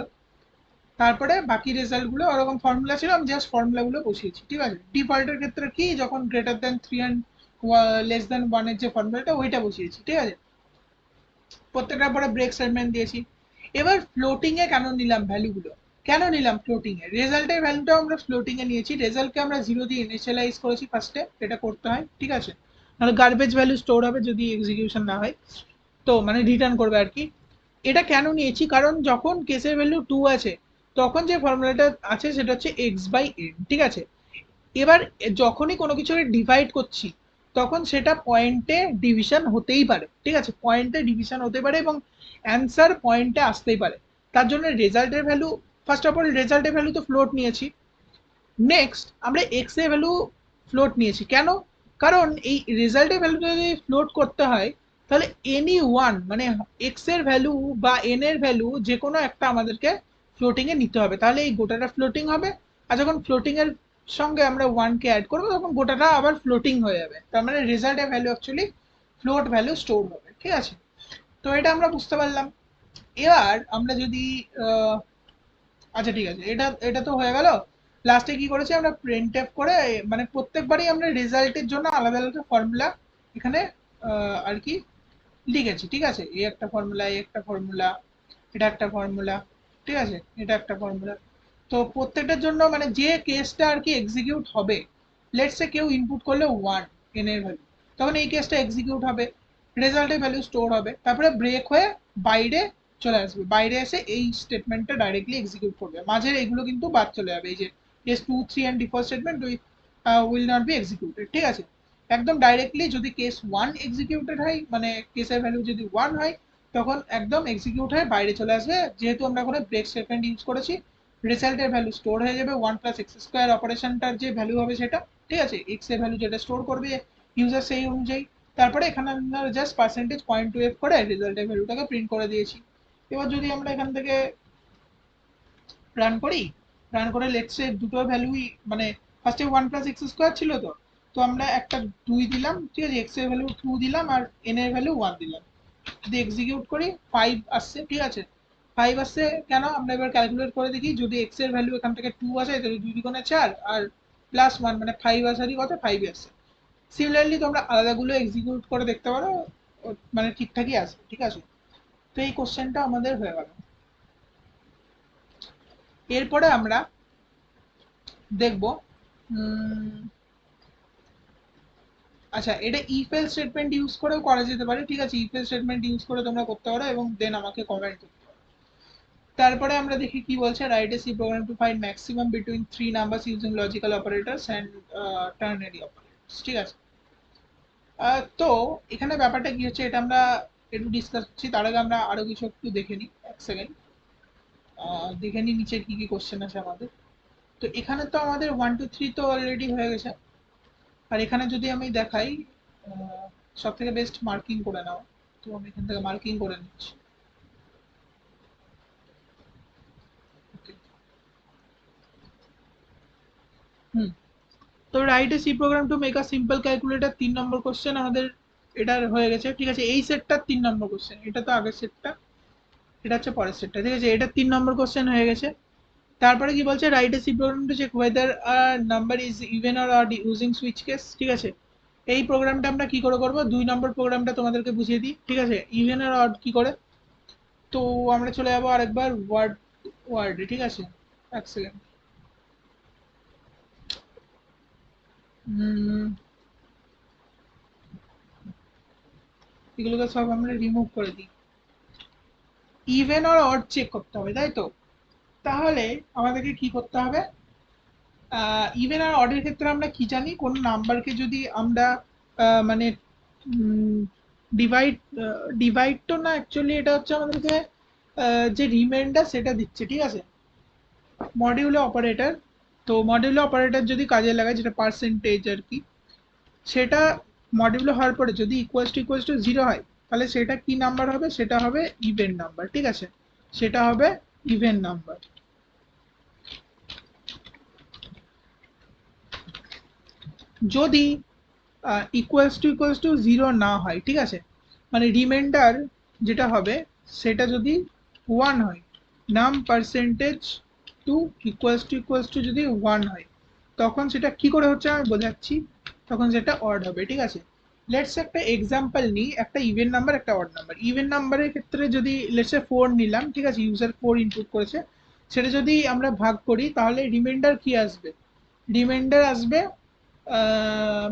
[SPEAKER 1] তারপরে বাকি রেজাল্টগুলো ওরকম ফর্মুলা ছিল, আমি জাস্ট ফর্মুলাগুলো বসিয়েছি, ঠিক আছে। ডিফল্টের ক্ষেত্রে কি, যখন greater than 3 and less than 1 এর যে ফর্মুলাটা ওইটা বসিয়েছি, ঠিক আছে। প্রত্যেকটার পরে ব্রেক স্টেটমেন্ট দিয়েছি। এবার ফ্লোটিং এ কেন নিলাম ভ্যালুগুলো, কেন নিলাম ফ্লোটিং এ? রেজাল্টের ভ্যালুটাও আমরা ফ্লোটিং এ নিয়েছি, রেজাল্টকে আমরা 0 দিয়ে ইনিশিয়ালাইজ করেছি ফার্স্টে, এটা করতে হয়, ঠিক আছে। নাহলে গার্বেজ ভ্যালু স্টোর হবে যদি এক্সিকিউশন না হয়, তো মানে রিটার্ন করবে আর কি। এটা কেন নিয়েছি, কারণ যখন কেসের ভ্যালু 2 আছে তখন যে ফর্মুলাটা আছে সেটা হচ্ছে এক্স বাই এন, ঠিক আছে। এবার যখনই কোনো কিছুকে ডিভাইড করছি তখন সেটা পয়েন্টে ডিভিশন হতেই পারে, ঠিক আছে। পয়েন্টে ডিভিশন হতে পারে এবং অ্যান্সার পয়েন্টে আসতেই পারে। তার জন্য রেজাল্টের ভ্যালু, ফার্স্ট অফ অল রেজাল্টের ভ্যালু তো ফ্লোট নিয়েছি। নেক্সট আমরা এক্স এর ভ্যালু ফ্লোট নিয়েছি, কেন? কারণ এই রেজাল্টের ভ্যালু যদি ফ্লোট করতে হয় তাহলে এনি ওয়ান, মানে এক্স এর ভ্যালু বা এন এর ভ্যালু যে কোনো একটা আমাদেরকে ফ্লোটিং এ নিতে হবে, তাহলে এই গোটাটা ফ্লোটিং হবে। আর যখন ফ্লোটিং এর সঙ্গে আমরা 1 কে অ্যাড করবো তখন গোটাটা আবার ফ্লোটিং হয়ে যাবে, তার মানে রেজাল্টের value actually float value store হবে, ঠিক আছে। তো এটা আমরা বুঝতে পারলাম। এবার আমরা যদি আচ্ছা ঠিক আছে, এটা এটা তো হয়ে গেল। লাস্টে কি করেছি আমরা, প্রিন্টএফ করে মানে প্রত্যেকবারই আমরা রেজাল্টের জন্য আলাদা আলাদা ফর্মুলা এখানে আর কি লিখেছি, ঠিক আছে। এই একটা ফর্মুলা, এই একটা ফর্মুলা, এটা একটা ফর্মুলা, ঠিক আছে, এটা একটা ফর্মুলা। তো প্রত্যেকটার জন্য মানে যে কেসটা আর কি এক্সিকিউট হবে, লেটস সে কেউ ইনপুট করলে 1 এন এর ভ্যালু, তখন এই কেসটা এক্সিকিউট হবে, রেজাল্টের ভ্যালু স্টোর হবে, তারপরে ব্রেক হয়ে বাইরে চলে আসবে, বাইরে এসে এই স্টেটমেন্টটা ডাইরেক্টলি এক্সিকিউট করবে। মাঝের এগুলো কিন্তু বাদ চলে যাবে, এই যে case 2 3 and default statement will not be executed, ঠিক আছে। একদম ডাইরেক্টলি যদি কেস 1 এক্সিকিউটেড হয়, মানে কেসের ভ্যালু যদি 1 হয় তখন একদম এক্সিকিউট হয়ে বাইরে চলে আসবে, যেহেতু আমরা ওখানে ব্রেক স্টেটমেন্ট ইউজ করেছি। রেজাল্টের ভ্যালু স্টোর হয়ে যাবে 1 প্লাস এক্স স্কোয়ার অপারেশনটার যে ভ্যালু হবে সেটা, ঠিক আছে। এক্স এর ভ্যালু যেটা স্টোর করবে ইউজার সেই অনুযায়ী, তারপরে এখানে আমরা just percentage point two F করে রেজাল্টের ভ্যালুটাকে প্রিন্ট করে দিয়েছি। এবার যদি আমরা এখান থেকে রান করি, রান করে লেটস সে দুটো ভ্যালুই মানে ফার্স্টে 1 প্লাস এক্স স্কোয়ার ছিল, তো তো আমরা একটা 2 দিলাম, ঠিক আছে, এক্স এর ভ্যালু 2 দিলাম আর এন এর ভ্যালু 1 দিলাম। যদি এক্সিকিউট করি 5 আসছে, ঠিক আছে। 5 আসছে কেন, আমরা এবার ক্যালকুলেট করে দেখি, যদি এক্স এর ভ্যালু এখান থেকে 2 আসে তাহলে 2 দ্বিগুণে 4 আর প্লাস 1 মানে 5 আসারই কথা, 5 আসছে। সিমিলারলি তোমরা আলাদাগুলো এক্সিকিউট করে দেখতে পারো, মানে ঠিকঠাকই আসবে, ঠিক আছে। তো এই কোশ্চেনটা আমাদের হয়ে গেল। এরপরে আমরা দেখব আচ্ছা, এটা ইফ এলস স্টেটমেন্ট ইউজ করেও করা যেতে পারে, ঠিক আছে। ইফ এলস স্টেটমেন্ট ইউজ করে তোমরা করতে পারো এবং দেন আমাকে কমেন্ট করতে পারো। তারপরে আমরা দেখি কি বলছে, write a C program to find maximum between 3 numbers using logical operators and ternary operators, ঠিক আছে। তো এখানে ব্যাপারটা কি হচ্ছে এটা আমরা একটু ডিসকাস করছি, তার আগে আমরা আরো কিছু একটু দেখে নিই, এক সেকেন্ড দেখে নিই নিচে কি কি কোশ্চেন আছে আমাদের। তো এখানে তো আমাদের 1 2 3 তো অলরেডি হয়ে গেছে। আর এখানে যদি আমি দেখাই, সব থেকে বেস্ট মার্কিং করে নাও, তো আমি এখান থেকে মার্কিং করে নিচ্ছি। Okay. হুম, তো write a C program to make a simple calculator 3 number question আমাদের এটার হয়ে গেছে, ঠিক আছে। এই সেটটার 3 নম্বর কোশ্চেন, এটা তো আগের সেটটা, এটা হচ্ছে পরের সেটটা, ঠিক আছে। এটা 3 নম্বর কোশ্চেন হয়ে গেছে। তারপরে কি বলছে, write a C program to check whether number is even or odd using switch case. ঠিক আছে, এই প্রোগ্রামটা আমরা কি করে করব, 2 নম্বর প্রোগ্রামটা তোমাদেরকে বুঝিয়ে দিই। ঠিক আছে, ইভেন আর অড কি করে, তো আমরা চলে যাবো আরেকবার ওয়ার্ডে। ঠিক আছে, এক সেকেন্ড। এগুলোকে সব আমরা রিমুভ করে দিই। ইভেন আর অড চেক করতে হবে, তাই তো? তাহলে আমাদেরকে কি করতে হবে, ইভেন আর অডের ক্ষেত্রে আমরা কি জানি, কোন নাম্বারকে যদি আমরা মানে ডিভাইড, ডিভাইড তো না, অ্যাকচুয়ালি এটা হচ্ছে আমাদেরকে যে রিমাইন্ডার সেটা দিচ্ছে। ঠিক আছে, মডিউলে অপারেটর, তো মডিউলে অপারেটর যদি কাজে লাগায়, যেটা পার্সেন্টেজ আর কি, সেটা মডিউলে হওয়ার পরে যদি ইকুয়ালস টু 0 হয়, তাহলে সেটা কি নাম্বার হবে, সেটা হবে ইভেন নাম্বার। ঠিক আছে, সেটা হবে ইভেন নাম্বার। যদি ইকুয়ালস টু 0 না হয়, ঠিক আছে, মানে রিমাইন্ডার যেটা হবে সেটা যদি 1 হয়, নাম পার্সেন্টেজ টু ইকুয়ালস টু যদি 1 হয়, তখন সেটা কি করে হচ্ছে আমি বোঝাচ্ছি, তখন সেটা অড হবে। ঠিক আছে, লেটস একটা এক্সাম্পল নিই, একটা ইভেন নাম্বার একটা অড নাম্বার। ইভেন নাম্বারের ক্ষেত্রে যদি লেটস 4 নিলাম, ঠিক আছে, ইউজার 4 ইনপুট করেছে, সেটা যদি আমরা ভাগ করি, তাহলে রিমাইন্ডার কি আসবে, রিমাইন্ডার আসবে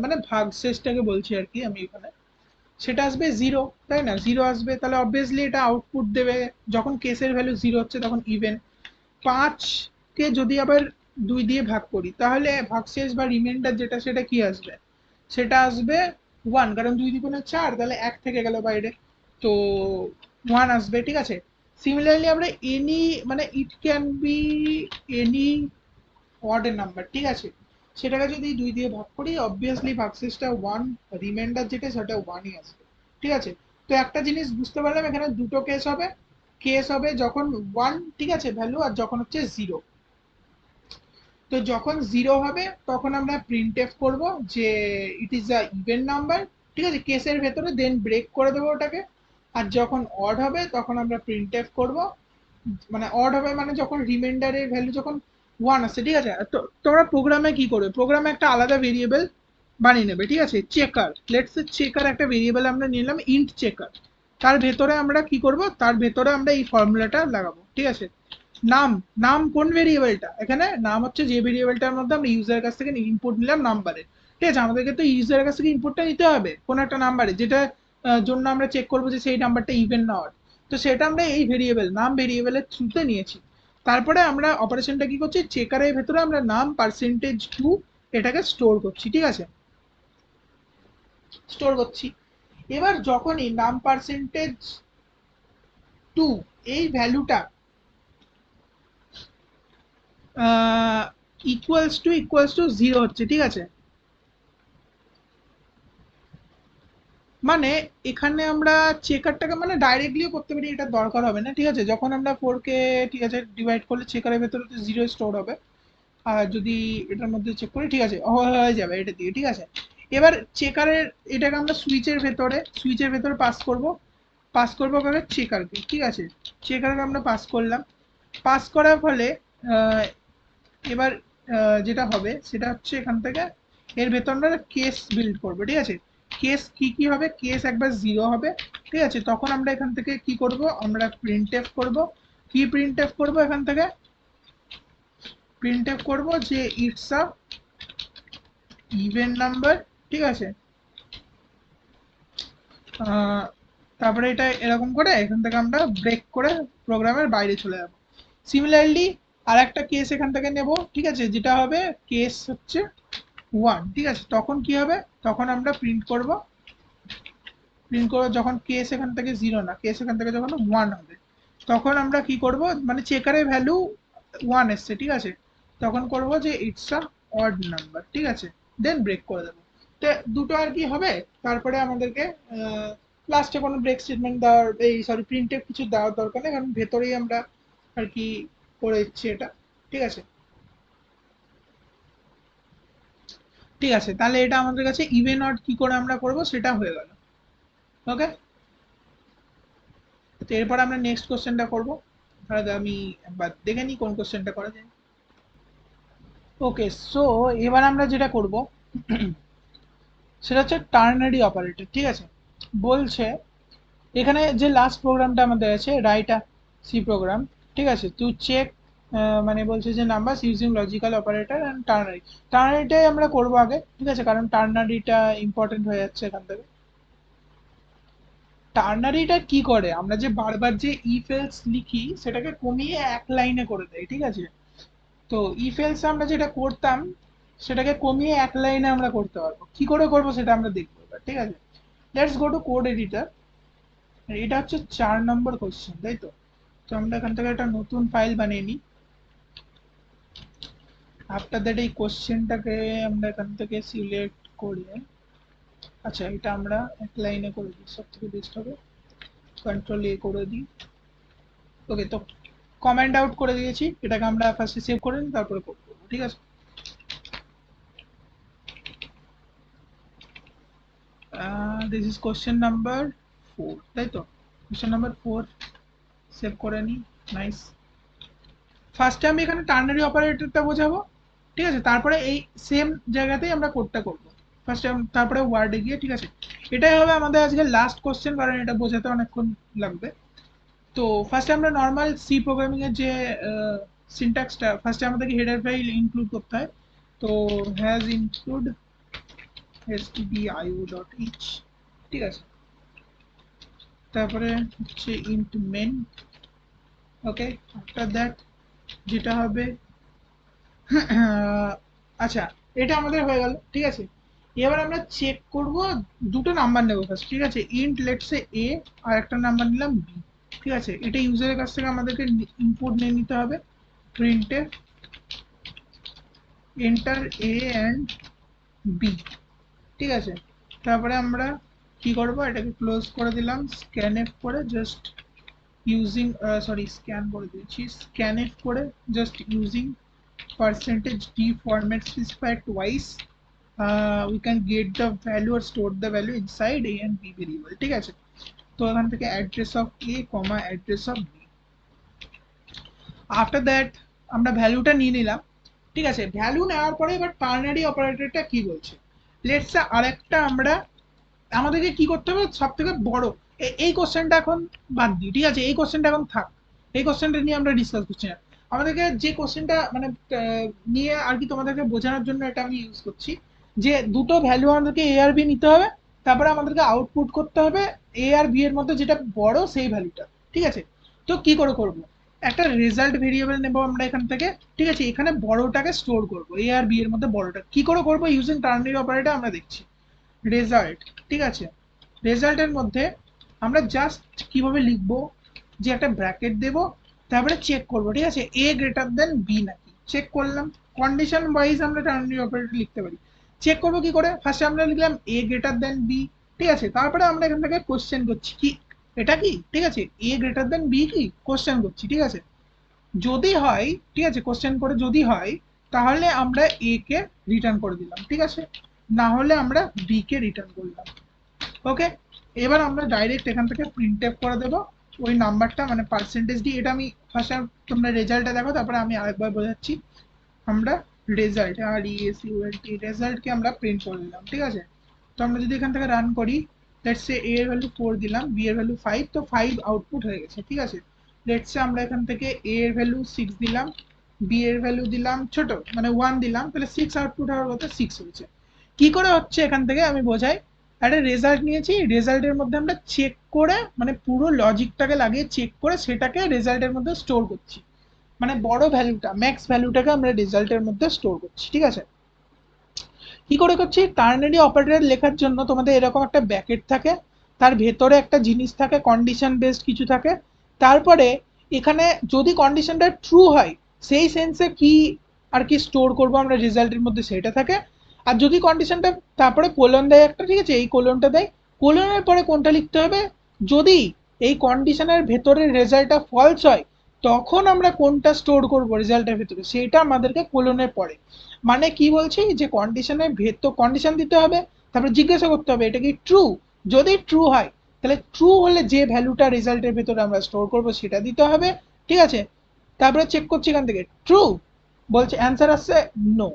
[SPEAKER 1] মানে ভাগশেষটাকে বলছি আর কি আমি এখানে, সেটা আসবে 0, তাই না? 0 আসবে, তাহলে অবভিয়াসলি এটা আউটপুট দেবে, যখন কেসের ভ্যালু 0 হচ্ছে তখন ইভেন। 5কে যদি আবার 2 দিয়ে ভাগ করি, তাহলে ভাগশেষ বা রিমাইন্ডার যেটা সেটা কি আসবে, সেটা আসবে 1, কারণ 2 × 4, তাহলে 1 থেকে গেল বাইরে, তো 1 আসবে। ঠিক আছে, সিমিলারলি আমরা এনি, মানে ইট can be any odd number, ঠিক আছে, সেটাকে যদি 2 দিয়ে ভাগ করি, অবভিয়াসলি ভাগশেষটা 1, রিমাইন্ডার যেটা সেটা 1ই আসবে। ঠিক আছে, তো একটা জিনিস বুঝতে পারলাম, এখানে দুটো কেস হবে, কেস হবে যখন 1, ঠিক আছে, ভ্যালু, আর যখন হচ্ছে 0। তো যখন 0 হবে তখন আমরা প্রিন্ট এফ করবো যে it is a even number. ঠিক আছে, কেসের ভেতরে দেন ব্রেক করে দেবো ওটাকে। আর যখন অড হবে তখন আমরা প্রিন্ট এফ করবো, মানে অড হবে মানে যখন রিমাইন্ডারের ভ্যালু যখন 1 আসছে। ঠিক আছে, তো তোমরা প্রোগ্রামে কি করবে, প্রোগ্রামে একটা আলাদা ভেরিয়েবল বানিয়ে নেবে। ঠিক আছে, চেকার, লেটস চেকার একটা ভেরিয়েবল আমরা নিলাম, ইন্ট চেকার। তার ভেতরে আমরা কি করব, তার ভেতরে আমরা এই ফর্মুলাটা লাগাবো। ঠিক আছে, নাম, নাম কোন ভেরিয়েবলটা, এখানে নাম হচ্ছে যে ভেরিয়েবলটার মধ্যে আমরা ইউজারের কাছ থেকে ইনপুট নিলাম নাম্বারের। ঠিক আছে, আমাদেরকে তো ইউজারের কাছ থেকে ইনপুটটা নিতে হবে কোন একটা নাম্বারে, যেটা জন্য আমরা চেক করবো যে সেই নাম্বারটা ইভেন না অড। তো সেটা আমরা এই ভেরিয়েবল নাম ভেরিয়েবলের থ্রুতে নিয়েছি। তারপরে আমরা অপারেশনটা কি করছি, চেকারের ভেতরে আমরা নাম পার্সেন্টেজ টু এটাকে স্টোর করছি। ঠিক আছে, স্টোর করছি। এবার যখনই নাম পার্সেন্টেজ টু এই ভ্যালুটা ইকুয়ালস টু 0 হচ্ছে, ঠিক আছে, মানে এখানে আমরা চেকারটাকে মানে ডাইরেক্টলিও করতে পারি, এটা দরকার হবে না। ঠিক আছে, যখন আমরা 4কে, ঠিক আছে, ডিভাইড করলে চেকারের ভেতরে তো 0 স্টোর হবে। আর যদি এটার মধ্যে চেক করি, ঠিক আছে, হয়ে যাবে এটা দিয়ে। ঠিক আছে, এবার চেকারের এটাকে আমরা সুইচের ভেতরে পাস করবো কাকে, চেকারকে। ঠিক আছে, চেকারকে আমরা পাস করলাম, পাস করার ফলে আহ, এবার যেটা হবে সেটা হচ্ছে এখান থেকে এর ভেতর আমরা কেস বিল্ড করবো। ঠিক আছে, কেস কি কি হবে, কেস একবার 0 হবে। ঠিক আছে, তখন আমরা এখান থেকে কি করব, আমরা প্রিন্ট এফ করবো। কি প্রিন্ট এফ করবো, এখান থেকে প্রিন্ট এফ করবো যে ইটস আ ইভেন নাম্বার। ঠিক আছে, তারপরে এটা এরকম করে এখান থেকে আমরা ব্রেক করে প্রোগ্রামের বাইরে চলে যাব। সিমিলারলি আর একটা কেস এখান থেকে নেব। ঠিক আছে, যেটা হবে কেস হচ্ছে 1। ঠিক আছে, তখন কি হবে, তখন আমরা প্রিন্ট করবো যখন কেস এখান থেকে 0 না, কেস এখান থেকে যখন 1 হবে, তখন আমরা কি করব, মানে চেকারের ভ্যালু 1 এসছে। ঠিক আছে, তখন করব যে ইটস আ অড নাম্বার। ঠিক আছে, দেন ব্রেক করে দেবো। তো দুটো আর কি হবে। তারপরে আমাদেরকে লাস্টে কোনো ব্রেক স্টেটমেন্ট দেওয়ার, এই সরি প্রিন্টে কিছু দেওয়ার দরকার নেই, কারণ ভেতরেই আমরা আর কি করে দিচ্ছি এটা। ঠিক আছে, ঠিক আছে, তাহলে এটা আমাদের কাছে ইভেন অড কি করে আমরা করব সেটা হয়ে গেল। ওকে, তো এরপর আমরা নেক্সট কোশ্চেনটা করবো। তাহলে আমি একবার দেখে নিই কোন কোশ্চেনটা করা যায়। ওকে, সো এবার আমরা যেটা করব সেটা হচ্ছে টার্নারি অপারেটর। ঠিক আছে, বলছে এখানে যে লাস্ট প্রোগ্রামটা আমাদের আছে রাইট সি প্রোগ্রাম, ঠিক আছে, টু চেক, মানে বলছে যে number using logical operator and ternary. টার্নারিটাই আমরা করবো আগে, ঠিক আছে, কারণ টার্নারিটা ইম্পর্টেন্ট হয়ে যাচ্ছে এখান থেকে। টার্নারিটা কি করে, আমরা যে বারবার যে ইফ এলস লিখি সেটাকে কমিয়ে এক লাইনে করে দেয়, ঠিক আছে। তো ইফ এলস আমরা যেটা করতাম সেটাকে কমিয়ে এক লাইনে আমরা করতে পারবো। কি করে করবো সেটা আমরা দেখবো এবার, ঠিক আছে। Let's go two code editor. এটা হচ্ছে 4 নম্বর কোশ্চেন, তাই তো। তো আমরা এখান থেকে একটা নতুন ফাইল বানিয়ে নিই। আফটার দ্যাট এই কোশ্চেনটাকে আমরা এখান থেকে সিলেক্ট করে, আচ্ছা এটা আমরা এক লাইনে করে দিই, সব থেকে বেস্ট হবে। কন্ট্রোল এ করে দিই। ওকে, তো কমেন্ট আউট করে দিয়েছি, এটাকে আমরা ফার্স্টে সেভ করে নিই, তারপরে করবো, ঠিক আছে। দিস ইজ কোশ্চেন নাম্বার 4, তাই তো। কোশ্চেন নাম্বার 4 সেভ করে নিই। নাইস। ফার্স্টে আমি এখানে টার্নারি অপারেটরটা বোঝাবো, ঠিক আছে, তারপরে এই সেম জায়গাতেই আমরা কোডটা করবো ফার্স্টে, তারপরে ওয়ার্ডে গিয়ে, ঠিক আছে। এটাই হবে আমাদের আজকে লাস্ট কোশ্চেন, কারণ এটা বোঝাতে অনেকক্ষণ লাগবে। তো ফার্স্টে আমরা নর্মাল সি প্রোগ্রামিং এর যে সিনট্যাক্সটা, ফার্স্টে আমাদেরকে হেডার ফাইল ইনক্লুড করতে হয়। তো হ্যাজ ইনক্লুড stdio.h, ঠিক আছে। তারপরে হচ্ছে int main. Okay, after that যেটা হবে আচ্ছা, এটা আমাদের হয়ে গেল, ঠিক আছে। এবার আমরা চেক করব, দুটো নাম্বার নেব ফার্স্ট, ঠিক আছে। ইন্ট লেটসে এ আর একটা নাম্বার নিলাম বি, ঠিক আছে। এটা ইউজারের কাছ থেকে আমাদেরকে ইনপুট নিয়ে নিতে হবে। প্রিন্টে এন্টার এ অ্যান্ড বি, ঠিক আছে। তারপরে আমরা কি করব, এটাকে ক্লোজ করে দিলাম, স্ক্যান এফ করে জাস্ট ইউজিং, সরি স্ক্যান করে দিয়েছি, স্ক্যান এফ করে just using % d format specified twice, we can get the value or store the value inside a and b variable, ঠিক আছে। তো এখান থেকে address of a comma address of b। After that আমরা ভ্যালুটা নিয়ে নিলাম, ঠিক আছে। ভ্যালু নেওয়ার পরে এবার টার্নারি অপারেটরটা কি বলছে, লেটস আরেকটা আমরা আমাদেরকে কি করতে হবে সব থেকে বড়, এই কোশ্চেনটা এখন বাদ দিই, ঠিক আছে, এই কোশ্চেনটা এখন থাক, এই কোশ্চেনটা নিয়ে আমরা ডিসকাস করছি না। আমাদেরকে যে কোশ্চেনটা মানে নিয়ে আর কি তোমাদেরকে বোঝানোর জন্য এটা আমি ইউজ করছি, যে দুটো ভ্যালু আমাদেরকে এ আর বি নিতে হবে, তারপরে আমাদেরকে আউটপুট করতে হবে এ আর বি এর মধ্যে যেটা বড় সেই ভ্যালুটা, ঠিক আছে। তো কি করে করব, একটা রেজাল্ট ভেরিয়েবল নেব আমরা এখান থেকে, ঠিক আছে। এখানে বড়টাকে স্টোর করব, এ আর বি এর মধ্যে বড়টা কি করে করব, ইউজিং টার্নারি অপারেটর আমরা দেখছি। রেজাল্ট, ঠিক আছে। রেজাল্টের মধ্যে আমরা জাস্ট কিভাবে লিখবো, যে একটা ব্র্যাকেট দেব, তারপরে চেক করব, ঠিক আছে, এ গ্রেটার দেন বি নাকি, চেক করলাম। কন্ডিশন ওয়াইজ আমরা টার্নারি অপারেটর লিখতে পারি। চেক করবো কি করে, ফার্স্টে আমরা লিখলাম এ গ্রেটার দেন বি, ঠিক আছে। তারপরে আমরা এখান থেকে কোশ্চেন করছি কি এটা কি, ঠিক আছে, এ গ্রেটার দেন বি কি, কোশ্চেন করছি, ঠিক আছে। যদি হয়, ঠিক আছে, কোশ্চেন করে যদি হয় তাহলে আমরা এ কে রিটার্ন করে দিলাম, ঠিক আছে, না হলে আমরা বি কে রিটার্ন করলাম। ওকে, এবার আমরা ডাইরেক্ট এখান থেকে প্রিন্ট এফ করে দেবো ওই নাম্বারটা, মানে %d। এটা আমি ফার্স্ট, তোমরা রেজাল্টটা দেখো, তারপরে আমি আরেকবার বোঝাচ্ছি। আমরা রেজাল্ট আর ইএসইউএলটি রেজাল্টকে আমরা প্রিন্ট করে দিলাম, ঠিক আছে। তো আমরা যদি এখান থেকে রান করি, লেটস সে এ এর ভ্যালু 4 দিলাম, বি এর ভ্যালু 5, তো 5 আউটপুট হয়ে গেছে, ঠিক আছে। লেটস সে আমরা এখান থেকে এ এর ভ্যালু 6 দিলাম, বি এর ভ্যালু দিলাম ছোট মানে 1 দিলাম, তাহলে 6 আউটপুট হওয়ার কথা 6 হয়েছে। কি করে হচ্ছে এখান থেকে আমি বোঝাই, একটা রেজাল্ট নিয়েছি, রেজাল্টের মধ্যে আমরা চেক করে মানে পুরো লজিকটাকে লাগিয়ে চেক করে সেটাকে রেজাল্টের মধ্যে স্টোর করছি, মানে বড় ভ্যালুটা ম্যাক্স ভ্যালুটাকে আমরা রেজাল্টের মধ্যে স্টোর করছি, ঠিক আছে। কি করে করছি, টার্নারি অপারেটর লেখার জন্য তোমাদের এরকম একটা ব্র্যাকেট থাকে, তার ভেতরে একটা জিনিস থাকে, কন্ডিশন বেসড কিছু থাকে। তারপরে এখানে যদি কন্ডিশনটা ট্রু হয় সেই সেন্সে কি আর কি স্টোর করব আমরা রেজাল্টের মধ্যে সেটা থাকে। আর যদি কন্ডিশনটা তারপরে কোলন দেয় একটা, ঠিক আছে, এই কোলনটা দেয়, কোলনের পরে কোনটা লিখতে হবে, যদি এই কন্ডিশনের ভেতরে রেজাল্টটা ফলস হয় তখন আমরা কোনটা স্টোর করব রেজাল্টের ভেতরে সেটা আমাদেরকে কোলনের পরে। মানে কি বলছি, যে কন্ডিশনের ভেতর কন্ডিশন দিতে হবে, তারপরে জিজ্ঞাসা করতে হবে এটা কি ট্রু, যদি ট্রু হয় তাহলে ট্রু হলে যে ভ্যালুটা রেজাল্টের ভেতরে আমরা স্টোর করব সেটা দিতে হবে, ঠিক আছে। তারপরে চেক করছি এখান থেকে ট্রু, বলছে অ্যান্সার আসছে নো,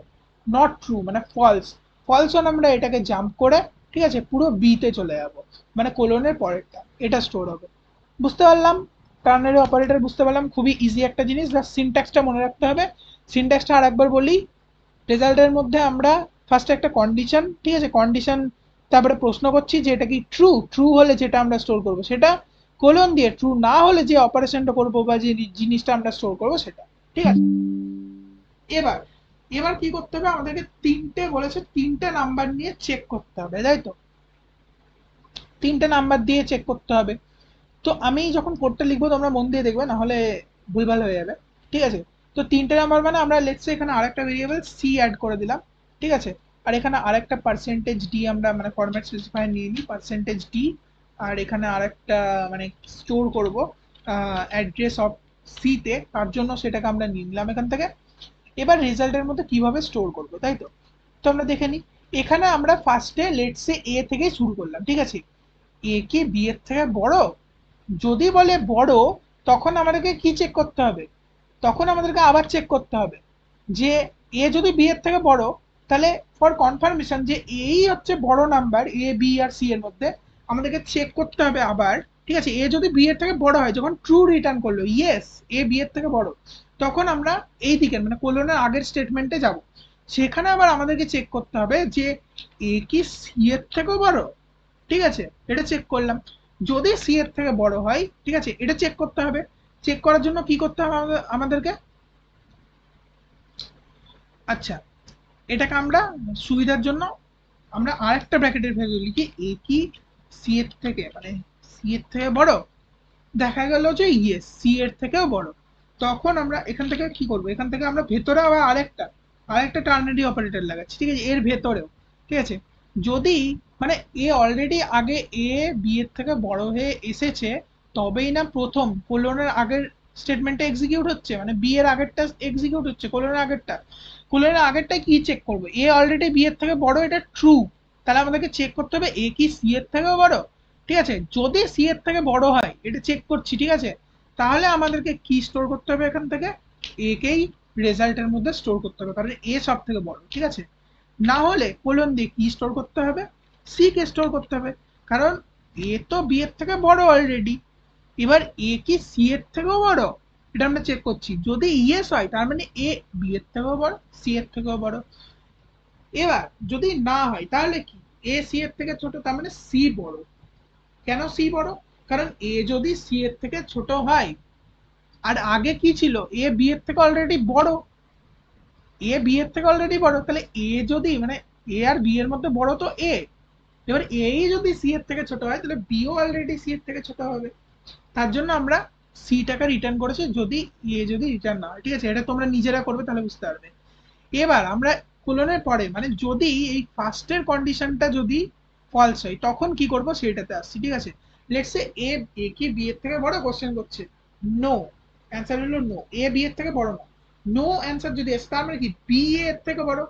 [SPEAKER 1] নট ট্রু, মানে ফলস। ফলস হলে আমরা এটাকে জাম্প করে, ঠিক আছে, পুরো বিতে চলে যাব, মানে কোলনের পরেরটা, এটা স্টোর হবে। বুঝতে পারলাম, টার্নারি অপারেটর বুঝতে পারলাম, খুবই ইজি একটা জিনিস, জাস্ট সিনট্যাক্সটা মনে রাখতে হবে। সিনট্যাক্সটা আর একবার বলি, রেজাল্টের মধ্যে আমরা ফার্স্টে একটা কন্ডিশন, ঠিক আছে, কন্ডিশন, তারপরে প্রশ্ন করছি যে এটা কি ট্রু, ট্রু হলে যেটা আমরা স্টোর করব সেটা, কোলন দিয়ে, ট্রু না হলে যে অপারেশনটা করবো বা যে জিনিসটা আমরা স্টোর করবো সেটা, ঠিক আছে। এবার এবার কি করতে হবে, আমাদেরকে তিনটে বলেছে, তিনটে নাম্বার নিয়ে চেক করতে হবে, তাই তো, তিনটে নাম্বার দিয়ে চেক করতে হবে। তো আমি যখন কোডটা লিখবো তোমরা মন দিয়ে দেখবে, না হলে ভুলভাল হয়ে যাবে, ঠিক আছে। তো তিনটে নাম্বার মানে আমরা লেটস এখানে আরেকটা ভেরিয়েবল সি অ্যাড করে দিলাম, ঠিক আছে। আর এখানে আরেকটা পার্সেন্টেজ ডি আমরা মানে ফরম্যাট স্পেসিফায়ার নিয়ে নিই, পার্সেন্টেজ ডি। আর এখানে আরেকটা মানে স্টোর করব অ্যাড্রেস অফ সিতে, তার জন্য সেটাকে আমরা নিয়ে নিলাম এখান থেকে। এবার রেজাল্টের মধ্যে কিভাবে স্টোর করব, তাই তো। তো আমরা দেখে নিই, এখানে আমরা ফার্স্টে লেটসে এ থেকে শুরু করলাম, ঠিক আছে। এ কি বি এর থেকে বড়? যদি বলে বড়, তখন আমাদেরকে কি চেক করতে হবে, তখন আমাদেরকে আবার চেক করতে হবে যে এ যদি বি এর থেকে বড়, তাহলে ফর কনফার্মেশন যে এই হচ্ছে বড় নাম্বার এ বি আর সি এর মধ্যে, আমাদেরকে চেক করতে হবে আবার, ঠিক আছে। এ যদি বি এর থেকে বড় হয়, যখন ট্রু রিটার্ন করলো ইয়েস এ বি এর থেকে বড়, তখন আমরা এই দিকের মানে কোলনের আগের স্টেটমেন্টে যাব। সেখানে আবার আমাদেরকে চেক করতে হবে যে এ কি সি এর থেকেও বড়, ঠিক আছে, এটা চেক করলাম। যদি সি এর থেকে বড় হয়, ঠিক আছে, এটা চেক করতে হবে। চেক করার জন্য কি করতে হবে আমাদেরকে, আচ্ছা, এটাকে আমরা সুবিধার জন্য আমরা আরেকটা ব্র্যাকেটের ভেতরে লিখি, এ কি সি এর থেকে মানে সি এর থেকে বড়, দেখা গেল যে ইয়েস সি এর থেকেও বড়, তখন আমরা এখান থেকে কি করব, এখান থেকে আমরা ভেতরে আবার আরেকটা আরেকটা টার্নারি অপারেটর লাগাচ্ছি, ঠিক আছে, এর ভেতরেও, ঠিক আছে। যদি মানে এ অলরেডি আগে এ বি এর থেকে বড় হয়ে এসেছে, তবেই না প্রথম কোলনের আগের স্টেটমেন্টটা এক্সিকিউট হচ্ছে, মানে বি এর আগেরটা এক্সিকিউট হচ্ছে, কোলনের আগেরটা। কোলনের আগেরটা কি চেক করবো, এ অলরেডি বি এর থেকে বড়, এটা ট্রু, তাহলে আমাদেরকে চেক করতে হবে এ কি সি এর থেকেও বড়, ঠিক আছে। যদি সি এর থেকে বড় হয়, এটা চেক করছি, ঠিক আছে, তাহলে আমাদেরকে কি স্টোর করতে হবে, এখান থেকে এ কেই রেজাল্টের মধ্যে স্টোর করতে হবে, কারণ এ সব থেকে বড়, ঠিক আছে। না হলে কোলন দিয়ে কি স্টোর করতে হবে, সি কে স্টোর করতে হবে, কারণ এ তো বি এর থেকে বড় অলরেডি। এবার এ কি সি এর থেকেও বড়, এটা আমরা চেক করছি, যদি ইয়েস হয় তার মানে এ বি এর থেকেও বড়, সি এর থেকেও বড়। এবার যদি না হয় তাহলে কি, এ সি এর থেকে ছোট, তার মানে সি বড়। কেন সি বড়, কারণ এ যদি সি এর থেকে ছোট হয়, আর আগে কি ছিল, এ বি এর থেকে অলরেডি বড়, এ বি এর থেকে অলরেডি বড়, তাহলে এ যদি মানে এ আর বি এর মধ্যে বড় তো এ, এবার এই যদি সি এর থেকে ছোট হয়, তাহলে বিও অলরেডি সি এর থেকে ছোট হবে। তার জন্য আমরা সিটাকে রিটার্ন করেছি, যদি এ যদি রিটার্ন না হয়, ঠিক আছে, এটা তোমরা নিজেরা করবে তাহলে বুঝতে পারবে। এবার আমরা কোলনের পরে মানে যদি এই ফার্স্টের কন্ডিশনটা যদি ফলস হয়, তখন কি করব সেটাতে আসছি, ঠিক আছে। লেটস সে এ এ কি বি এর থেকে বড়, কোশ্চেন করছে নো, অ্যান্সার হলো নো, এ বি এর থেকে বড় না। নো অ্যান্সার যদি আসে, তার মানে কি বি এর থেকে বড়।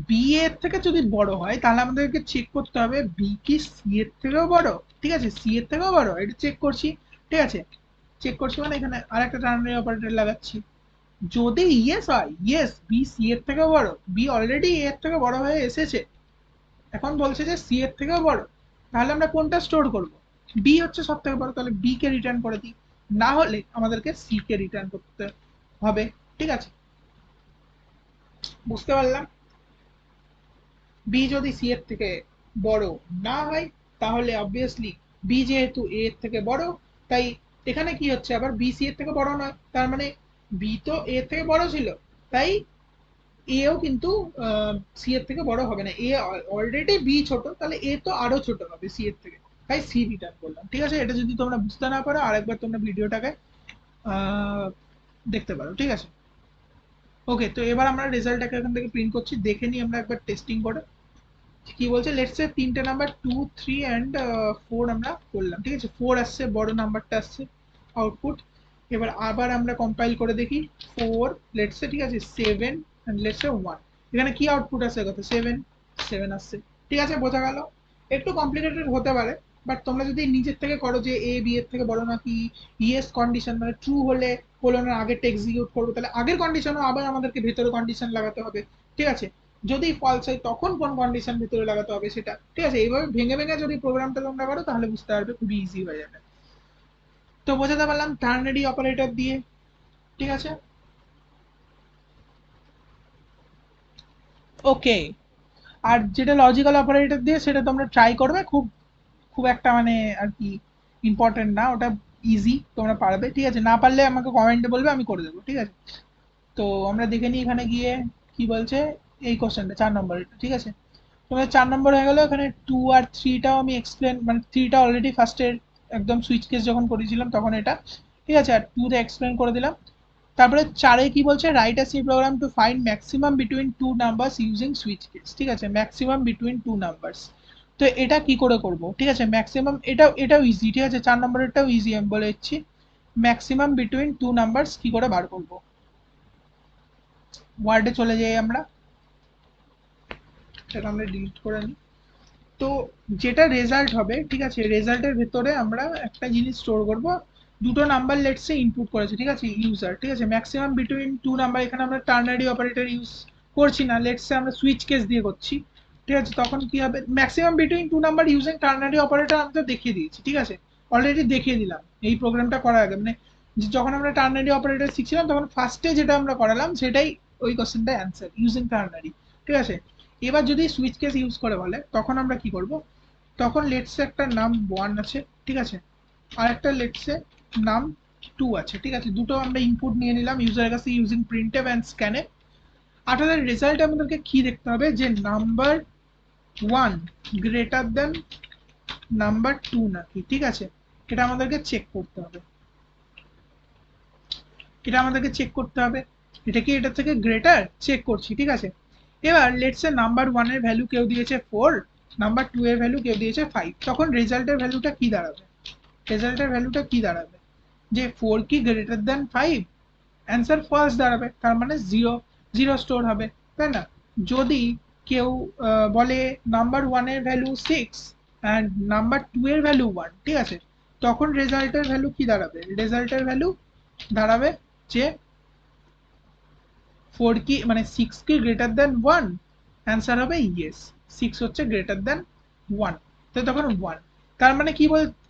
[SPEAKER 1] বি এর থেকে যদি বড় হয়, তাহলে আমাদেরকে চেক করতে হবে বি কি সি এর থেকেও বড়, ঠিক আছে, সি এর থেকেও বড়, এটা চেক করছি, ঠিক আছে। চেক করছি মানে এখানে আরেকটা টার্নারি অপারেটর লাগাচ্ছি। যদি ইয়েস হয়, ইয়েস বি সি এর থেকেও বড়, বি অলরেডি এ এর থেকে বড় হয়ে এসেছে, এখন বলছে যে সি এর থেকেও বড়, তাহলে আমরা কোনটা স্টোর করব, বি হচ্ছে সব থেকে বড়, তাহলে বি কে রিটার্ন করে দিই। না হলে আমাদেরকে সি কে রিটার্ন করতে হবে, ঠিক আছে। বুঝতে পারলাম, বি যদি সি এর থেকে বড় না হয়, তাহলে অবভিয়াসলি বি যেহেতু এ এর থেকে বড়, তাই এখানে কি হচ্ছে, আবার বি সি এর থেকে বড় নয়, তার মানে বি তো এ এর থেকে বড় ছিল, তাই এও কিন্তু সি এর থেকে বড় হবে না, এ অলরেডি বি ছোট, তাহলে এ তো আরো ছোট হবে সি এর থেকে, তাই সি রিটার্ন করলাম, ঠিক আছে। এটা যদি তোমরা বুঝতে না পারো, আরেকবার তোমরা ভিডিওটাকে আহ, দেখতে পারো, ঠিক আছে। ওকে, তো এবার আমরা রেজাল্টটাকে এখান থেকে প্রিন্ট করছি, দেখে নিই আমরা একবার টেস্টিং করে কি বলছে। লেটস সে তিনটে নাম্বার 2 3 অ্যান্ড 4 আমরা করলাম, ঠিক আছে, 4 আসছে, বড় নাম্বারটা আসছে আউটপুট। এবার আবার আমরা কম্পাইল করে দেখি, 4 লেটস সে, ঠিক আছে, 7 অ্যান্ড লেটস সে 1, এখানে কি আউটপুট আসছে, কথা 7 7 আসছে, ঠিক আছে, বোঝা গেল। একটু কমপ্লিকেটেড হতে পারে, বাট তোমরা যদি নিজের থেকে করো যে এ বি এর থেকে বড় নাকি ইয়েস কন্ডিশন, মানে ট্রু হলে কোলনের আগেরটা এক্সিকিউট করবো, তাহলে আগের কন্ডিশনও আবার আমাদেরকে ভেতরে কন্ডিশন লাগাতে হবে, ঠিক আছে। যদি ফলস হয় তখন কোন কন্ডিশন ভেতরে লাগাতে হবে সেটা, ঠিক আছে। এইভাবে ভেঙে ভেঙে যদি প্রোগ্রামটা তোমরা করো তাহলে বুঝতে পারবে, খুবই ইজি হয়ে যাবে। তো বোঝাতে পারলাম টার্নারি অপারেটর দিয়ে, ঠিক আছে। ওকে, আর যেটা লজিক্যাল অপারেটর দিয়ে সেটা তোমরা ট্রাই করবে, খুব খুব একটা মানে আর কি ইম্পর্টেন্ট না ওটা, ইজি, তোমরা পারবে, ঠিক আছে। না পারলে আমাকে কমেন্টে বলবে, আমি করে দেবো, ঠিক আছে। তো আমরা দেখে নিই এখানে গিয়ে কি বলছে। এই কোশ্চেনটা 4 নম্বর, ঠিক আছে। তোমার 4 নম্বর হয়ে গেল। এখানে 2 আর 3টাও আমি এক্সপ্লেন, মানে 3টা অলরেডি ফার্স্টের একদম সুইচ কেস যখন করেছিলাম তখন এটা, ঠিক আছে। আর 2তে এক্সপ্লেন করে দিলাম। তারপরে 4-এ কি বলছে, write a C program to find maximum between two numbers using switch case, ঠিক আছে। ম্যাক্সিমাম বিটুইন টু নাম্বারস, তো এটা কি করে করব, ঠিক আছে। ম্যাক্সিমাম এটাও ইজি, ঠিক আছে। 4 নম্বরেরটাও ইজি, আমি বলে দিচ্ছি। ম্যাক্সিমাম বিটুইন টু নাম্বারস কি করে বার করব। ওয়ার্ডে চলে যাই আমরা, সেটা আমরা ডিলিট করে নিই। তো যেটা রেজাল্ট হবে, ঠিক আছে, রেজাল্টের ভেতরে আমরা একটা জিনিস স্টোর করব। দুটো নাম্বার লেটসে ইনপুট করেছে, ঠিক আছে, ইউজার, ঠিক আছে। ম্যাক্সিমাম বিটুইন টু নাম্বার, এখানে আমরা টার্নারি অপারেটর ইউজ করছি না, লেটসে আমরা সুইচ কেস দিয়ে করছি, ঠিক আছে। তখন কি হবে, maximum between two number using ternary operator আমি তো দেখিয়ে দিয়েছি, ঠিক আছে, অলরেডি দেখিয়ে দিলাম এই প্রোগ্রামটা করার আগে, মানে যখন আমরা টার্নারি অপারেটর শিখছিলাম তখন ফার্স্টে যেটা আমরা করালাম সেটাই ওই কোশ্চেনটা অ্যান্সার ইউজিং টার্নারি, ঠিক আছে। এবার যদি সুইচ কেস ইউজ করে বলে তখন আমরা কি করব, তখন লেটসে একটা নাম 1 আছে, ঠিক আছে, আর একটা লেটসে নাম 2 আছে, ঠিক আছে। দুটো আমরা ইনপুট নিয়ে নিলাম ইউজারের কাছে ইউজিং প্রিন্টএফ এন্ড স্ক্যানএফ। আর তাহলে রেজাল্ট আমাদেরকে কি দেখতে হবে, যে নাম্বার 1 গ্রেটার দেন নাম্বার 2 নাকি, ঠিক আছে। এটা আমাদেরকে চেক করতে হবে, এটা কি এটা থেকে গ্রেটার, চেক করছি, ঠিক আছে। এবার লেটসে নাম্বার 1 এর ভ্যালু কেউ দিয়েছে 4, নাম্বার 2 এর ভ্যালু কেউ দিয়েছে 5, তখন রেজাল্টের ভ্যালুটা কি দাঁড়াবে, যে 4 কি গ্রেটার দেন 5, অ্যান্সার ফার্স্ট দাঁড়াবে, তার মানে 0, 0 স্টোর হবে, তাই না। যদি কেউ বলে নাম্বার 1 এর ভ্যালু 6 অ্যান্ড নাম্বার 2 এর ভ্যালু 1, ঠিক আছে, তখন রেজাল্টের ভ্যালু কি দাঁড়াবে, দাঁড়াবে যে 4 কি মানে 6 কি গ্রেটার দেন 1, অ্যান্সার হবে ইয়েস, 6 হচ্ছে গ্রেটার দেন 1, তো তখন 1, তার মানে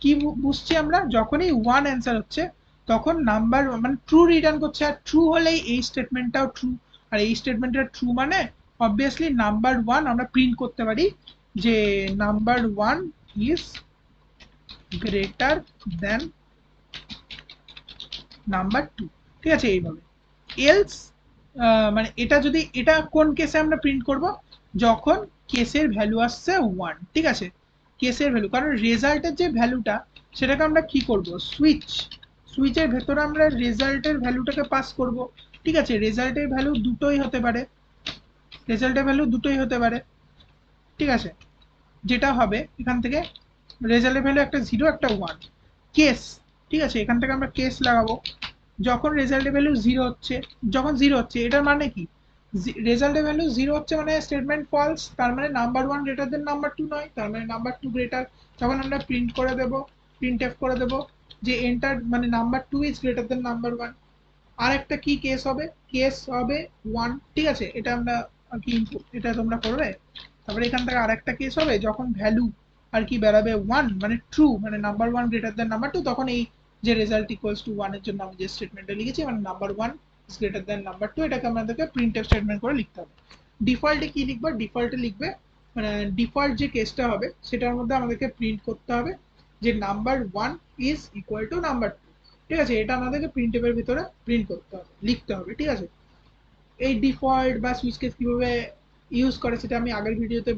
[SPEAKER 1] কি বুঝছি আমরা, যখনই 1 অ্যান্সার হচ্ছে তখন নাম্বার মানে ট্রু রিটার্ন করছে, আর ট্রু হলেই এই স্টেটমেন্টটাও ট্রু, আর এই স্টেটমেন্টটা ট্রু মানে অবভিয়াসলি নাম্বার 1 আমরা প্রিন্ট করতে পারি যে number 1 is greater than number 2, ঠিক আছে। এইভাবে এলস মানে এটা কোন কেসে আমরা প্রিন্ট করব, যখন কেসের ভ্যালু আসছে 1, ঠিক আছে। কেসের ভ্যালু, কারণ রেজাল্টের যে ভ্যালুটা সেটাকে আমরা কি করব, সুইচের ভেতরে আমরা রেজাল্টের ভ্যালুটাকে পাস করব, ঠিক আছে। রেজাল্টের ভ্যালু দুটোই হতে পারে, ঠিক আছে। যেটা হবে এখান থেকে রেজাল্টের ভ্যালু একটা 0 একটা 1, কেস, ঠিক আছে। এখান থেকে আমরা কেস লাগাবো, যখন রেজাল্টের ভ্যালু 0 হচ্ছে, এটার মানে কি, রেজাল্টের ভ্যালু 0 হচ্ছে মানে স্টেটমেন্ট ফলস, তার মানে নাম্বার 1 গ্রেটার দেন নাম্বার 2 নয়, তার মানে নাম্বার 2 গ্রেটার, তখন আমরা প্রিন্ট এফ করে দেব যে এন্টার মানে number 2 is greater than number 1। আর একটা কি কেস হবে 1, ঠিক আছে, এটা আমরা আর কি ইনপুট, এটা তোমরা করবে। তারপরে এখান থেকে আরেকটা কেস হবে যখন ভ্যালু আর কি বেরাবে 1 মানে ট্রু, মানে নাম্বার 1 গ্রেটার দেন নাম্বার 2, তখন এই যে রেজাল্ট ইকুয়ালস টু 1 এর জন্য আমি যে স্টেটমেন্টটা লিখেছি মানে number 1 is greater than number 2, এটাকে আমাদেরকে প্রিন্টএফ স্টেটমেন্ট করে লিখতে হবে। ডিফল্টে কি লিখবে, মানে ডিফল্ট যে কেসটা হবে সেটার মধ্যে আমাদেরকে প্রিন্ট করতে হবে যে number 1 is equal to number 2, ঠিক আছে। এটা আমাদেরকে প্রিন্টএফ এর ভিতরে প্রিন্ট করতে হবে, লিখতে হবে, ঠিক আছে। এই ডিফল্ট বা সুইচ কেস কিভাবে ইউজ করে সেটা আমি আগের ভিডিওতে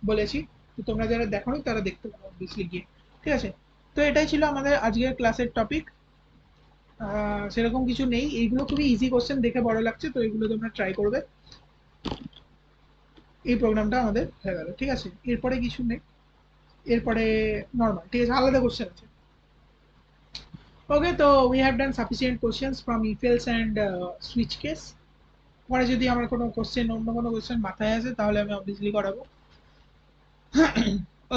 [SPEAKER 1] বলেছি, তো তোমরা যারা দেখোনি তারা দেখতে পারো অবভিয়াসলি গিয়ে, ঠিক আছে। তো এটাই ছিল আমাদের আজকের ক্লাসের টপিক, সেরকম কিছু নেই, এইগুলো খুবই ইজি কোশ্চেন, দেখে বড় লাগছে, তো এগুলো তোমরা ট্রাই করবে। এই প্রোগ্রামটা আমাদের হয়ে গেল, ঠিক আছে। এরপরে কিছু নেই, এরপরে নর্মাল, ঠিক আছে, আলাদা কোশ্চেন আছে। ওকে, তো we have done sufficient questions from if else and switch case. পরে যদি আমার কোনো অন্য কোনো কোশ্চেন মাথায় আসে তাহলে আমি অবভিয়াসলি করাবো।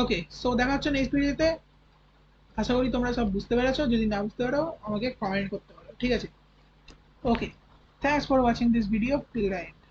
[SPEAKER 1] ওকে, সো দেখা হচ্ছে নেক্সট ভিডিওতে। আশা করি তোমরা সব বুঝতে পেরেছো, যদি না বুঝতে পারো আমাকে কমেন্ট করতে পারো, ঠিক আছে? Okay, thanks for watching this video till the and.